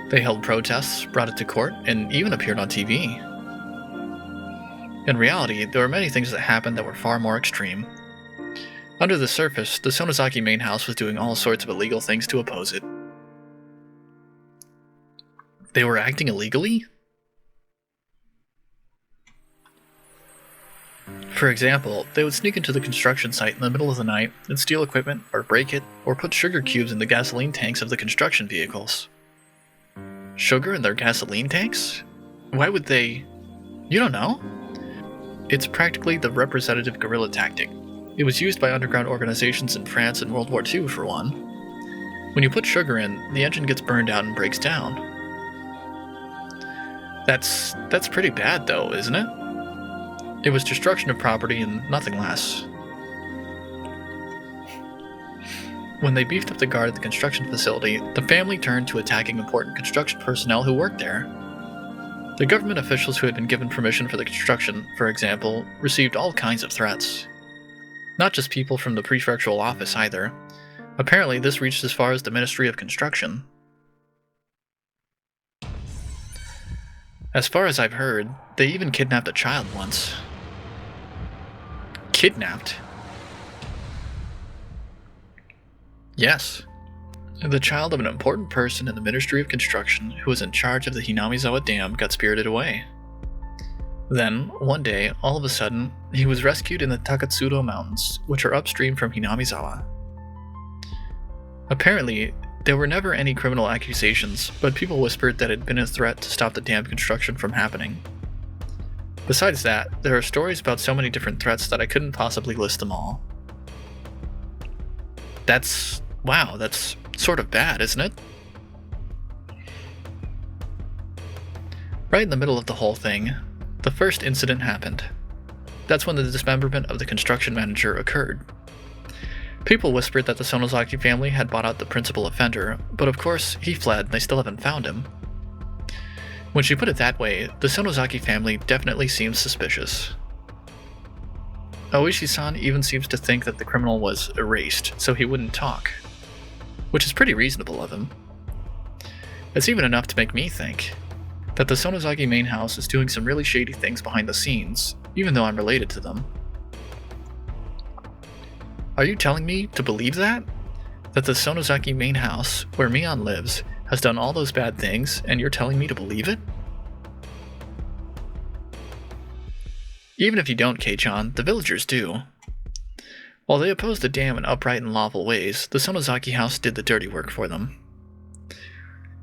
They held protests, brought it to court, and even appeared on TV. In reality, there were many things that happened that were far more extreme. Under the surface, the Sonozaki main house was doing all sorts of illegal things to oppose it. They were acting illegally? For example, they would sneak into the construction site in the middle of the night and steal equipment, or break it, or put sugar cubes in the gasoline tanks of the construction vehicles. Sugar in their gasoline tanks? Why would they... You don't know? It's practically the representative guerrilla tactic. It was used by underground organizations in France in World War II, for one. When you put sugar in, the engine gets burned out and breaks down. That's pretty bad, though, isn't it? It was destruction of property and nothing less. When they beefed up the guard at the construction facility, the family turned to attacking important construction personnel who worked there. The government officials who had been given permission for the construction, for example, received all kinds of threats. Not just people from the prefectural office either. Apparently, this reached as far as the Ministry of Construction. As far as I've heard, they even kidnapped a child once. Kidnapped? Yes. The child of an important person in the Ministry of Construction who was in charge of the Hinamizawa Dam got spirited away. Then, one day, all of a sudden, he was rescued in the Takatsuro Mountains, which are upstream from Hinamizawa. Apparently, there were never any criminal accusations, but people whispered that it had been a threat to stop the dam construction from happening. Besides that, there are stories about so many different threats that I couldn't possibly list them all. Wow, that's sort of bad, isn't it? Right in the middle of the whole thing, the first incident happened. That's when the dismemberment of the construction manager occurred. People whispered that the Sonozaki family had bought out the principal offender, but of course, he fled and they still haven't found him. When she put it that way, the Sonozaki family definitely seems suspicious. Oishi-san even seems to think that the criminal was erased, so he wouldn't talk. Which is pretty reasonable of him. It's even enough to make me think that the Sonozaki main house is doing some really shady things behind the scenes, even though I'm related to them. Are you telling me to believe that? That the Sonozaki main house, where Mion lives, has done all those bad things, and you're telling me to believe it? Even if you don't, Kei-chan, the villagers do. While they oppose the dam in upright and lawful ways, the Sonozaki house did the dirty work for them.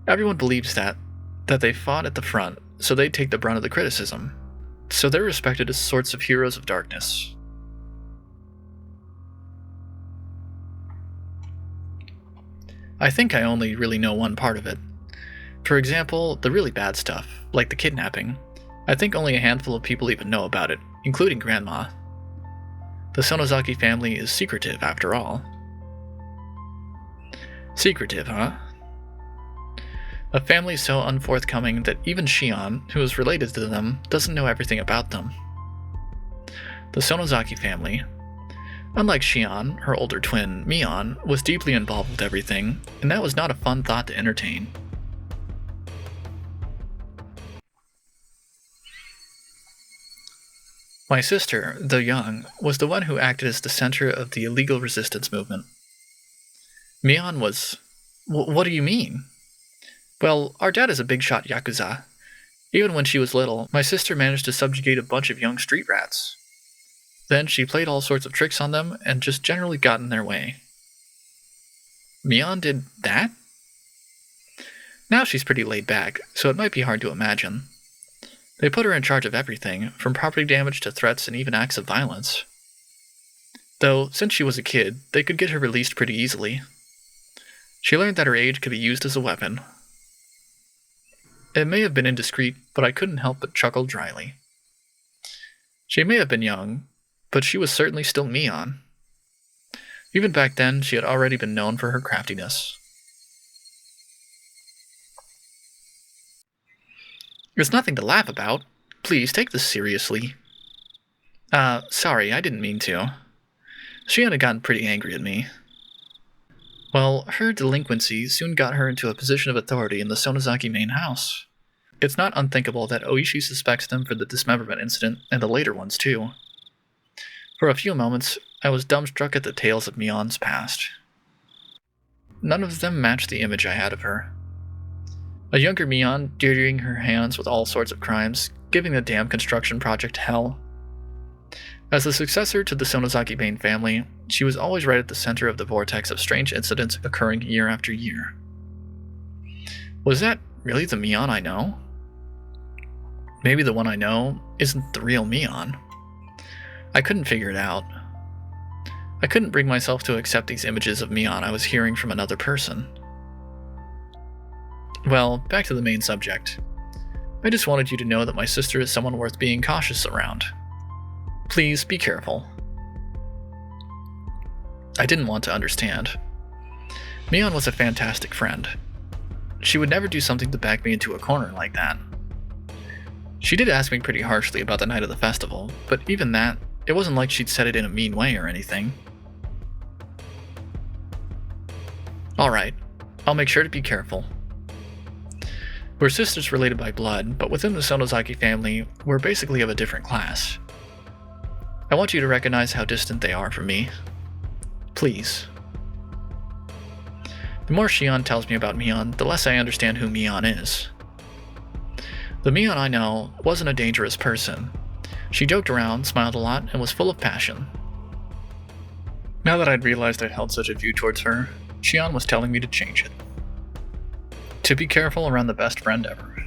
Everyone believes that they fought at the front, so they take the brunt of the criticism. So they're respected as sorts of heroes of darkness. I think I only really know one part of it. For example, the really bad stuff, like the kidnapping. I think only a handful of people even know about it, including Grandma. The Sonozaki family is secretive, after all. Secretive, huh? A family so unforthcoming that even Shion, who is related to them, doesn't know everything about them. The Sonozaki family, unlike Shion, her older twin, Mion, was deeply involved with everything, and that was not a fun thought to entertain. My sister, though young, was the one who acted as the center of the illegal resistance movement. Mion was... What do you mean? Well, our dad is a big-shot Yakuza. Even when she was little, my sister managed to subjugate a bunch of young street rats. Then she played all sorts of tricks on them and just generally got in their way. Mion did that? Now she's pretty laid back, so it might be hard to imagine. They put her in charge of everything, from property damage to threats and even acts of violence. Though, since she was a kid, they could get her released pretty easily. She learned that her age could be used as a weapon. It may have been indiscreet, but I couldn't help but chuckle dryly. She may have been young, but she was certainly still Mion. Even back then, she had already been known for her craftiness. It's nothing to laugh about. Please, take this seriously. Sorry, I didn't mean to. She had gotten pretty angry at me. Well, her delinquency soon got her into a position of authority in the Sonozaki main house. It's not unthinkable that Oishi suspects them for the dismemberment incident, and the later ones too. For a few moments, I was dumbstruck at the tales of Mion's past. None of them matched the image I had of her. A younger Mion dirtying her hands with all sorts of crimes, giving the dam construction project hell. As the successor to the Sonozaki main family, she was always right at the center of the vortex of strange incidents occurring year after year. Was that really the Mion I know? Maybe the one I know isn't the real Mion. I couldn't figure it out. I couldn't bring myself to accept these images of Mion I was hearing from another person. Well, back to the main subject. I just wanted you to know that my sister is someone worth being cautious around. Please be careful. I didn't want to understand. Mion was a fantastic friend. She would never do something to back me into a corner like that. She did ask me pretty harshly about the night of the festival, but even that, it wasn't like she'd said it in a mean way or anything. Alright, I'll make sure to be careful. We're sisters related by blood, but within the Sonozaki family, we're basically of a different class. I want you to recognize how distant they are from me. Please. The more Shion tells me about Mion, the less I understand who Mion is. The Mion I know wasn't a dangerous person. She joked around, smiled a lot, and was full of passion. Now that I'd realized I'd held such a view towards her, Shion was telling me to change it. To be careful around the best friend ever.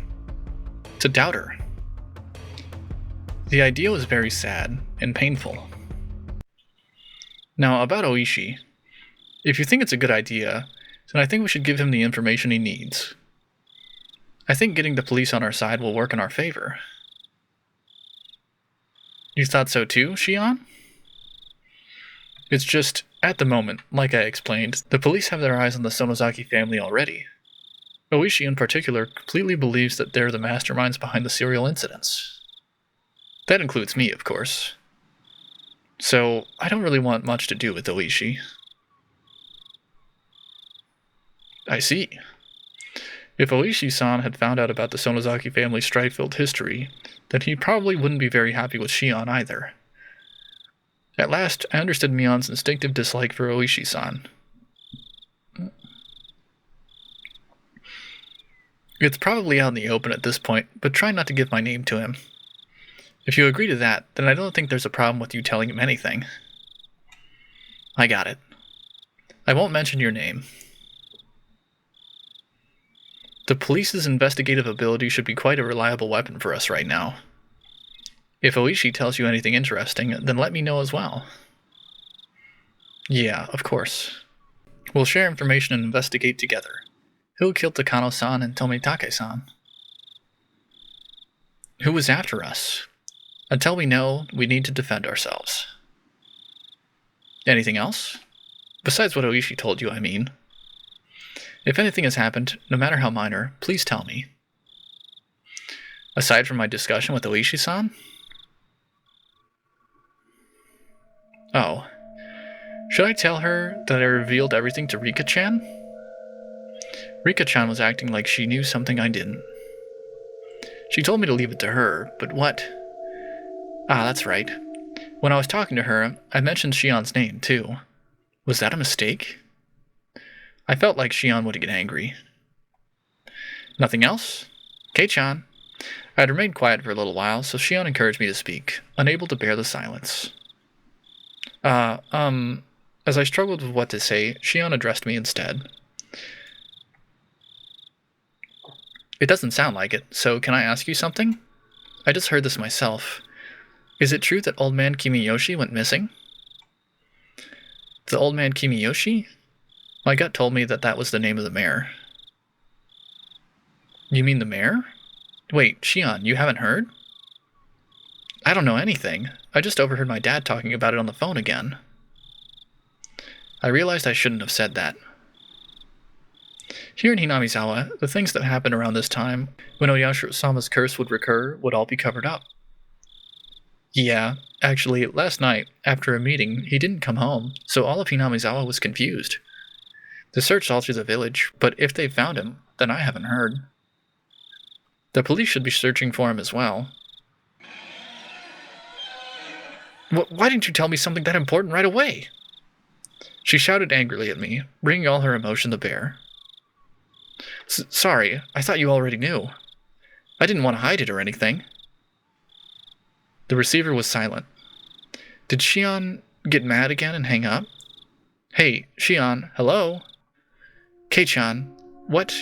To doubt her. The idea was very sad and painful. Now, about Oishi. If you think it's a good idea, then I think we should give him the information he needs. I think getting the police on our side will work in our favor. You thought so too, Shion? It's just, at the moment, like I explained, the police have their eyes on the Sonozaki family already. Oishi in particular completely believes that they're the masterminds behind the serial incidents. That includes me, of course. So, I don't really want much to do with Oishi. I see. If Oishi-san had found out about the Sonozaki family's strife-filled history, then he probably wouldn't be very happy with Shion either. At last, I understood Mion's instinctive dislike for Oishi-san. It's probably out in the open at this point, but try not to give my name to him. If you agree to that, then I don't think there's a problem with you telling him anything. I got it. I won't mention your name. The police's investigative ability should be quite a reliable weapon for us right now. If Oishi tells you anything interesting, then let me know as well. Yeah, of course. We'll share information and investigate together. Who killed Takano-san and Tomitake-san? Who was after us? Until we know, we need to defend ourselves. Anything else? Besides what Oishi told you, I mean. If anything has happened, no matter how minor, please tell me. Aside from my discussion with Oishi-san? Oh. Should I tell her that I revealed everything to Rika-chan? Rika-chan was acting like she knew something I didn't. She told me to leave it to her, but what? Ah, that's right. When I was talking to her, I mentioned Shion's name, too. Was that a mistake? I felt like Shion would get angry. Nothing else? Kei-chan. I had remained quiet for a little while, so Shion encouraged me to speak, unable to bear the silence. As I struggled with what to say, Shion addressed me instead. It doesn't sound like it, so can I ask you something? I just heard this myself. Is it true that Old Man Kimiyoshi went missing? The Old Man Kimiyoshi? My gut told me that that was the name of the mayor. You mean the mayor? Wait, Shion, you haven't heard? I don't know anything. I just overheard my dad talking about it on the phone again. I realized I shouldn't have said that. Here in Hinamizawa, the things that happened around this time, when Oyashiro-sama's curse would recur, would all be covered up. Yeah, actually, last night, after a meeting, he didn't come home, so all of Hinamizawa was confused. They searched all through the village, but if they found him, then I haven't heard. The police should be searching for him as well. Why didn't you tell me something that important right away? She shouted angrily at me, bringing all her emotion to bear. Sorry, I thought you already knew. I didn't want to hide it or anything. The receiver was silent. Did Shion get mad again and hang up? Hey, Shion, hello? Kei-chan, what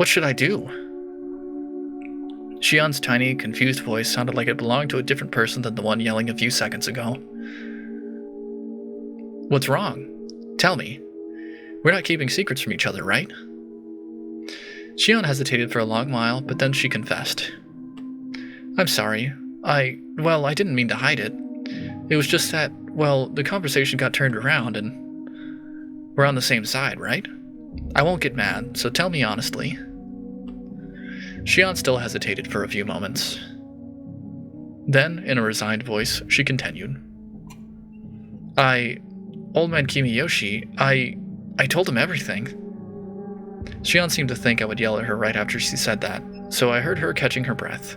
should I do? Shion's tiny, confused voice sounded like it belonged to a different person than the one yelling a few seconds ago. What's wrong? Tell me. We're not keeping secrets from each other, right? Shion hesitated for a long while, but then she confessed. I'm sorry. I didn't mean to hide it. It was just that, the conversation got turned around and we're on the same side, right? I won't get mad, so tell me honestly. Shion still hesitated for a few moments. Then, in a resigned voice, she continued. Old man Kimiyoshi, I told him everything. Shion seemed to think I would yell at her right after she said that, so I heard her catching her breath.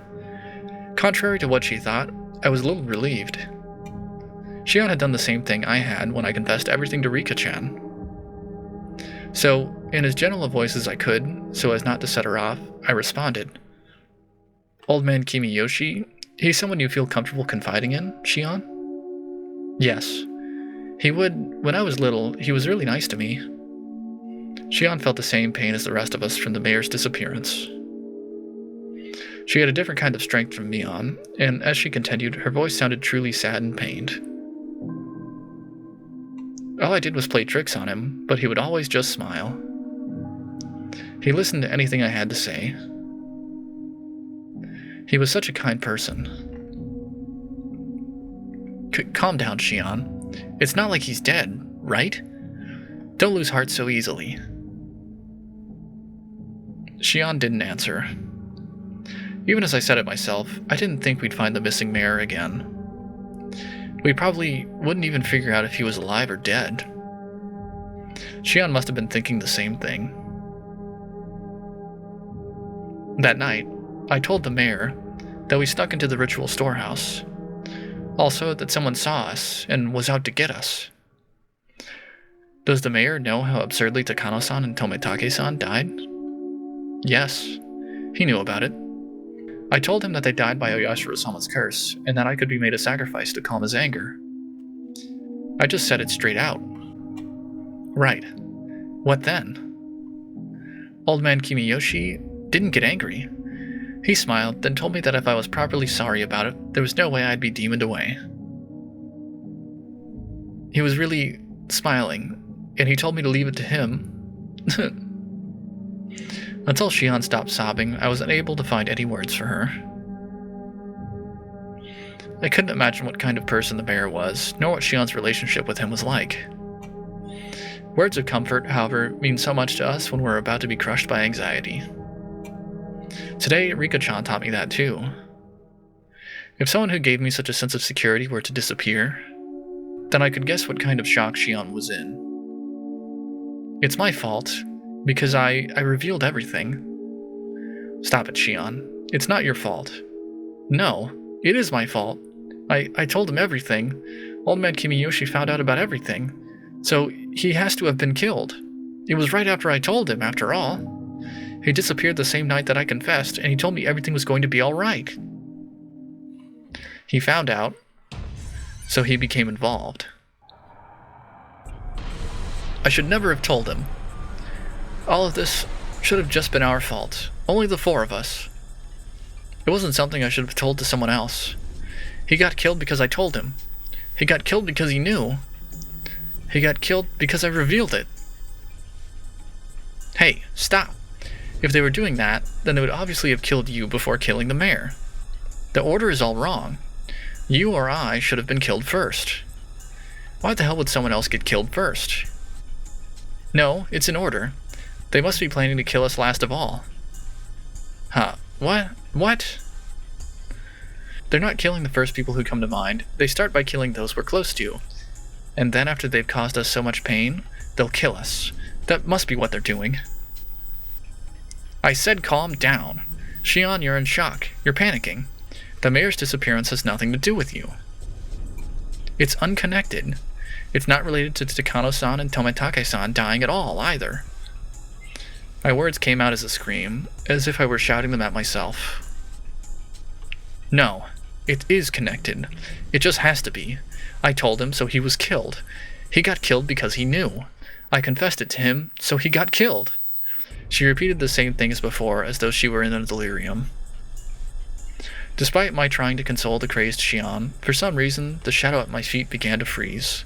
Contrary to what she thought, I was a little relieved. Shion had done the same thing I had when I confessed everything to Rika-chan. So, in as gentle a voice as I could, so as not to set her off, I responded. Old man Kimiyoshi, he's someone you feel comfortable confiding in, Shion? Yes. He would, when I was little, he was really nice to me. Shion felt the same pain as the rest of us from the mayor's disappearance. She had a different kind of strength from Mion, and as she continued, her voice sounded truly sad and pained. All I did was play tricks on him, but he would always just smile. He listened to anything I had to say. He was such a kind person. Calm down, Shion. It's not like he's dead, right? Don't lose heart so easily. Shion didn't answer. Even as I said it myself, I didn't think we'd find the missing mayor again. We probably wouldn't even figure out if he was alive or dead. Shion must have been thinking the same thing. That night, I told the mayor that we snuck into the ritual storehouse. Also, that someone saw us and was out to get us. Does the mayor know how absurdly Takano-san and Tomitake-san died? Yes, he knew about it. I told him that they died by Oyashiro-sama's curse, and that I could be made a sacrifice to calm his anger. I just said it straight out. Right. What then? Old man Kimiyoshi didn't get angry. He smiled, then told me that if I was properly sorry about it, there was no way I'd be demoned away. He was really smiling, and he told me to leave it to him. Until Shion stopped sobbing, I was unable to find any words for her. I couldn't imagine what kind of person the mayor was, nor what Shion's relationship with him was like. Words of comfort, however, mean so much to us when we're about to be crushed by anxiety. Today, Rika-chan taught me that too. If someone who gave me such a sense of security were to disappear, then I could guess what kind of shock Shion was in. It's my fault, because I revealed everything. Stop it, Shion. It's not your fault. No, it is my fault. I told him everything. Old man Kimiyoshi found out about everything. So he has to have been killed. It was right after I told him, after all. He disappeared the same night that I confessed, and he told me everything was going to be all right. He found out, so he became involved. I should never have told him. All of this should have just been our fault. Only the four of us. It wasn't something I should have told to someone else. He got killed because I told him. He got killed because he knew. He got killed because I revealed it. Hey, stop. If they were doing that, then they would obviously have killed you before killing the mayor. The order is all wrong. You or I should have been killed first. Why the hell would someone else get killed first? No, it's in order. They must be planning to kill us last of all. Huh. What? They're not killing the first people who come to mind. They start by killing those we're close to. And then after they've caused us so much pain, they'll kill us. That must be what they're doing. I said calm down. Shion, you're in shock. You're panicking. The mayor's disappearance has nothing to do with you. It's unconnected. It's not related to Takano-san and Tomitake-san dying at all, either. My words came out as a scream, as if I were shouting them at myself. No, it is connected. It just has to be. I told him, so he was killed. He got killed because he knew. I confessed it to him, so he got killed. She repeated the same thing as before, as though she were in a delirium. Despite my trying to console the crazed Shion, for some reason, the shadow at my feet began to freeze.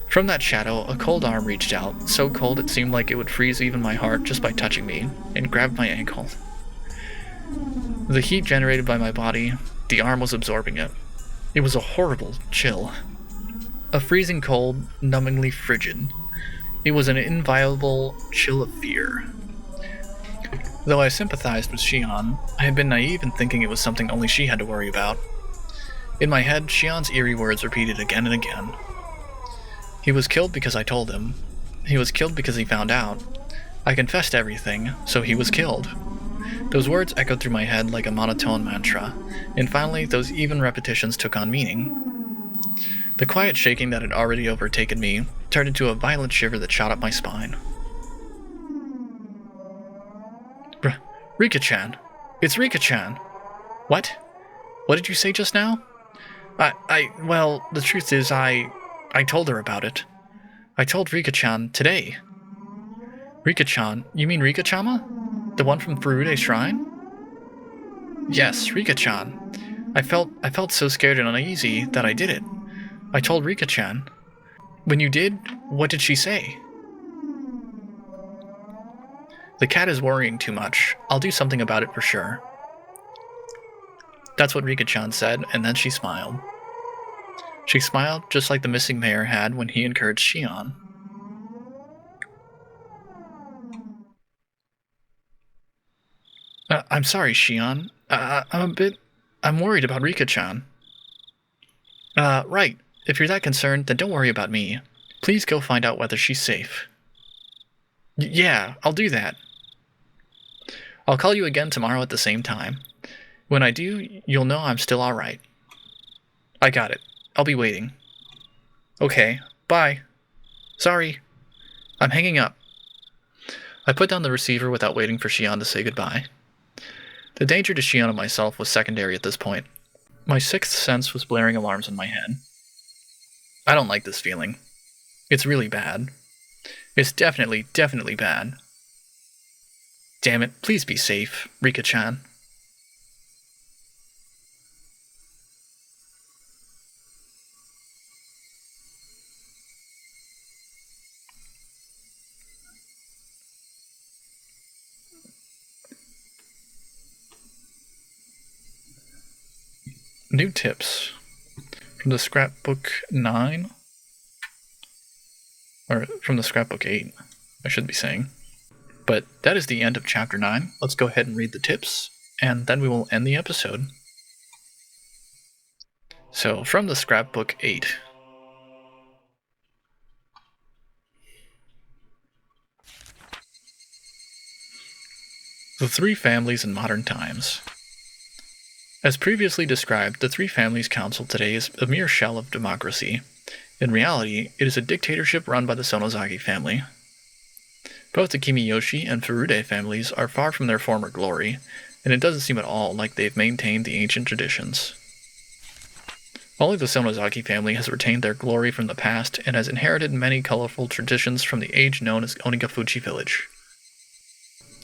From that shadow, a cold arm reached out, so cold it seemed like it would freeze even my heart just by touching me, and grabbed my ankle. The heat generated by my body, the arm was absorbing it. It was a horrible chill. A freezing cold, numbingly frigid. It was an inviolable chill of fear. Though I sympathized with Shion, I had been naive in thinking it was something only she had to worry about. In my head, Shion's eerie words repeated again and again. He was killed because I told him. He was killed because he found out. I confessed everything, so he was killed. Those words echoed through my head like a monotone mantra, and finally those even repetitions took on meaning. The quiet shaking that had already overtaken me turned into a violent shiver that shot up my spine. Rika-chan! It's Rika-chan! What? What did you say just now? Well, the truth is I told her about it. I told Rika-chan today. Rika-chan? You mean Rika-chama? The one from Furude Shrine? Yes, Rika-chan. I felt so scared and uneasy that I did it. I told Rika-chan. When you did, what did she say? The cat is worrying too much. I'll do something about it for sure. That's what Rika-chan said, and then she smiled. She smiled just like the missing mayor had when he encouraged Shion. I'm sorry, Shion. I'm worried about Rika-chan. Right. If you're that concerned, then don't worry about me. Please go find out whether she's safe. Yeah, I'll do that. I'll call you again tomorrow at the same time. When I do, you'll know I'm still alright. I got it. I'll be waiting. Okay, bye. Sorry. I'm hanging up. I put down the receiver without waiting for Shion to say goodbye. The danger to Shion and myself was secondary at this point. My sixth sense was blaring alarms in my head. I don't like this feeling. It's really bad. It's definitely bad. Damn it, please be safe, Rika-chan. New tips from the scrapbook 9, or from the scrapbook 8, I should be saying. But that is the end of chapter 9. Let's go ahead and read the tips, and then we will end the episode. So, from the scrapbook 8. The Three Families in Modern Times. As previously described, the Three Families Council today is a mere shell of democracy. In reality, it is a dictatorship run by the Sonozaki family. Both the Kimiyoshi and Furude families are far from their former glory, and it doesn't seem at all like they've maintained the ancient traditions. Only the Sonozaki family has retained their glory from the past and has inherited many colorful traditions from the age known as Onigafuchi village.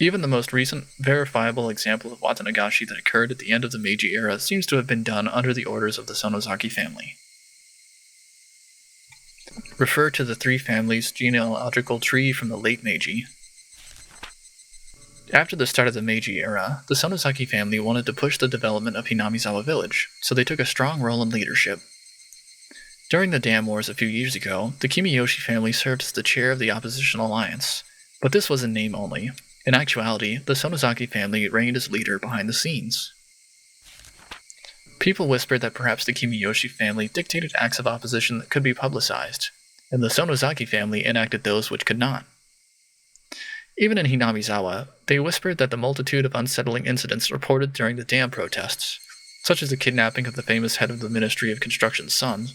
Even the most recent, verifiable example of Watanagashi that occurred at the end of the Meiji era seems to have been done under the orders of the Sonozaki family. Refer to the Three Families genealogical tree from the late Meiji. After the start of the Meiji era, the Sonozaki family wanted to push the development of Hinamizawa village, so they took a strong role in leadership. During the Dam Wars a few years ago, the Kimiyoshi family served as the chair of the opposition alliance, but this was in name only. In actuality, the Sonozaki family reigned as leader behind the scenes. People whispered that perhaps the Kimiyoshi family dictated acts of opposition that could be publicized, and the Sonozaki family enacted those which could not. Even in Hinamizawa, they whispered that the multitude of unsettling incidents reported during the dam protests, such as the kidnapping of the famous head of the Ministry of Construction's son,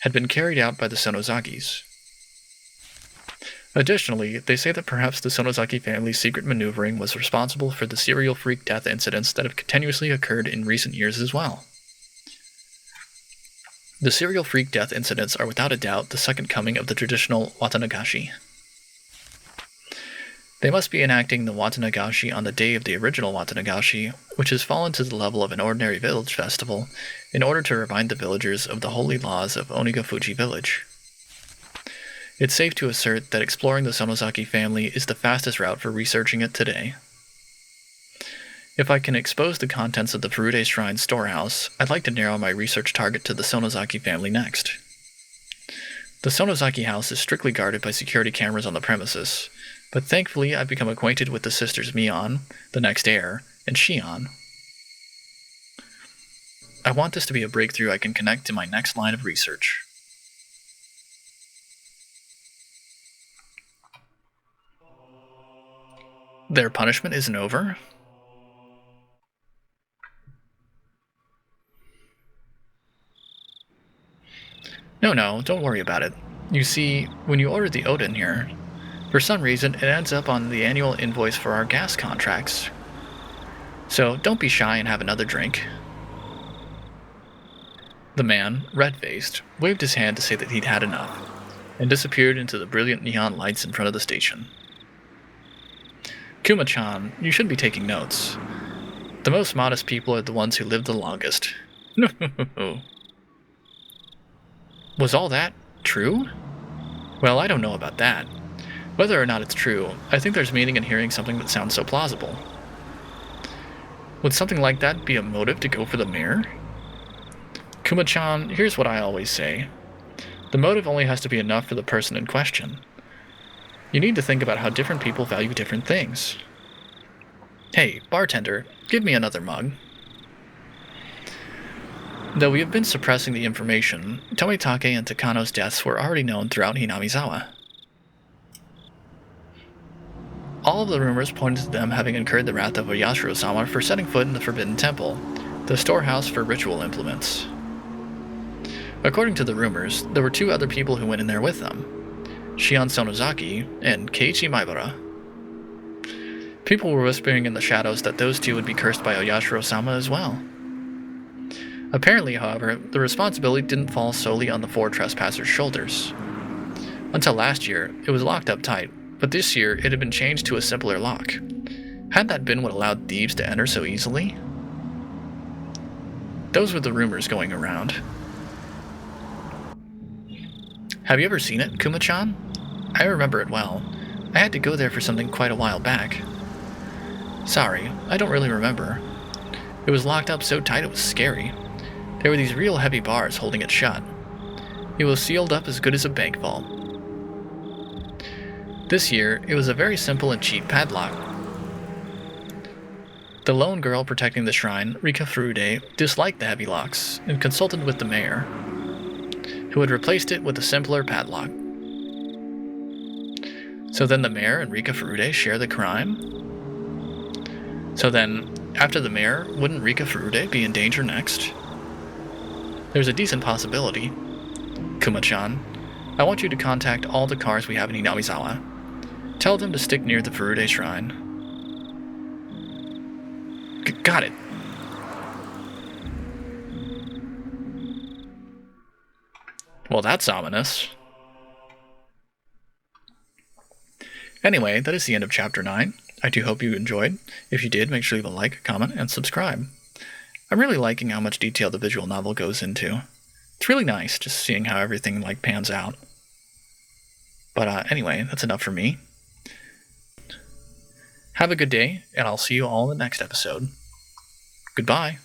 had been carried out by the Sonozakis. Additionally, they say that perhaps the Sonozaki family's secret maneuvering was responsible for the serial freak death incidents that have continuously occurred in recent years as well. The serial freak death incidents are without a doubt the second coming of the traditional Watanagashi. They must be enacting the Watanagashi on the day of the original Watanagashi, which has fallen to the level of an ordinary village festival, in order to remind the villagers of the holy laws of Onigafuchi village. It's safe to assert that exploring the Sonozaki family is the fastest route for researching it today. If I can expose the contents of the Furude Shrine storehouse, I'd like to narrow my research target to the Sonozaki family next. The Sonozaki house is strictly guarded by security cameras on the premises, But thankfully I've become acquainted with the sisters Mion, the next heir, and Shion. I want this to be a breakthrough I can connect to my next line of research. Their punishment isn't over? No, don't worry about it. You see, when you ordered the Odin here, for some reason it ends up on the annual invoice for our gas contracts. So don't be shy and have another drink. The man, red-faced, waved his hand to say that he'd had enough, and disappeared into the brilliant neon lights in front of the station. Kuma-chan, you should be taking notes. The most modest people are the ones who live the longest. Was all that true? Well, I don't know about that. Whether or not it's true, I think there's meaning in hearing something that sounds so plausible. Would something like that be a motive to go for the mirror? Kuma-chan, here's what I always say. The motive only has to be enough for the person in question. You need to think about how different people value different things. Hey, bartender, give me another mug. Though we have been suppressing the information, Tomitake and Takano's deaths were already known throughout Hinamizawa. All of the rumors pointed to them having incurred the wrath of Oyashiro-sama for setting foot in the Forbidden Temple, the storehouse for ritual implements. According to the rumors, there were 2 other people who went in there with them, Shion Sonozaki and Keiichi Maibara. People were whispering in the shadows that those 2 would be cursed by Oyashiro-sama as well. Apparently, however, the responsibility didn't fall solely on the 4 trespassers' shoulders. Until last year, it was locked up tight, but this year it had been changed to a simpler lock. Had that been what allowed thieves to enter so easily? Those were the rumors going around. Have you ever seen it, Kuma-chan? I remember it well. I had to go there for something quite a while back. Sorry, I don't really remember. It was locked up so tight it was scary. There were these real heavy bars holding it shut. It was sealed up as good as a bank vault. This year, it was a very simple and cheap padlock. The lone girl protecting the shrine, Rika Furude, disliked the heavy locks and consulted with the mayor, who had replaced it with a simpler padlock. So then the mayor and Rika Furude share the crime? So then, after the mayor, wouldn't Rika Furude be in danger next? There's a decent possibility. Kuma-chan, I want you to contact all the cars we have in Hinamizawa. Tell them to stick near the Furude shrine. Got it. Well, that's ominous. Anyway, that is the end of Chapter 9. I do hope you enjoyed. If you did, make sure you leave a like, comment, and subscribe. I'm really liking how much detail the visual novel goes into. It's really nice just seeing how everything pans out. But anyway, that's enough for me. Have a good day, and I'll see you all in the next episode. Goodbye.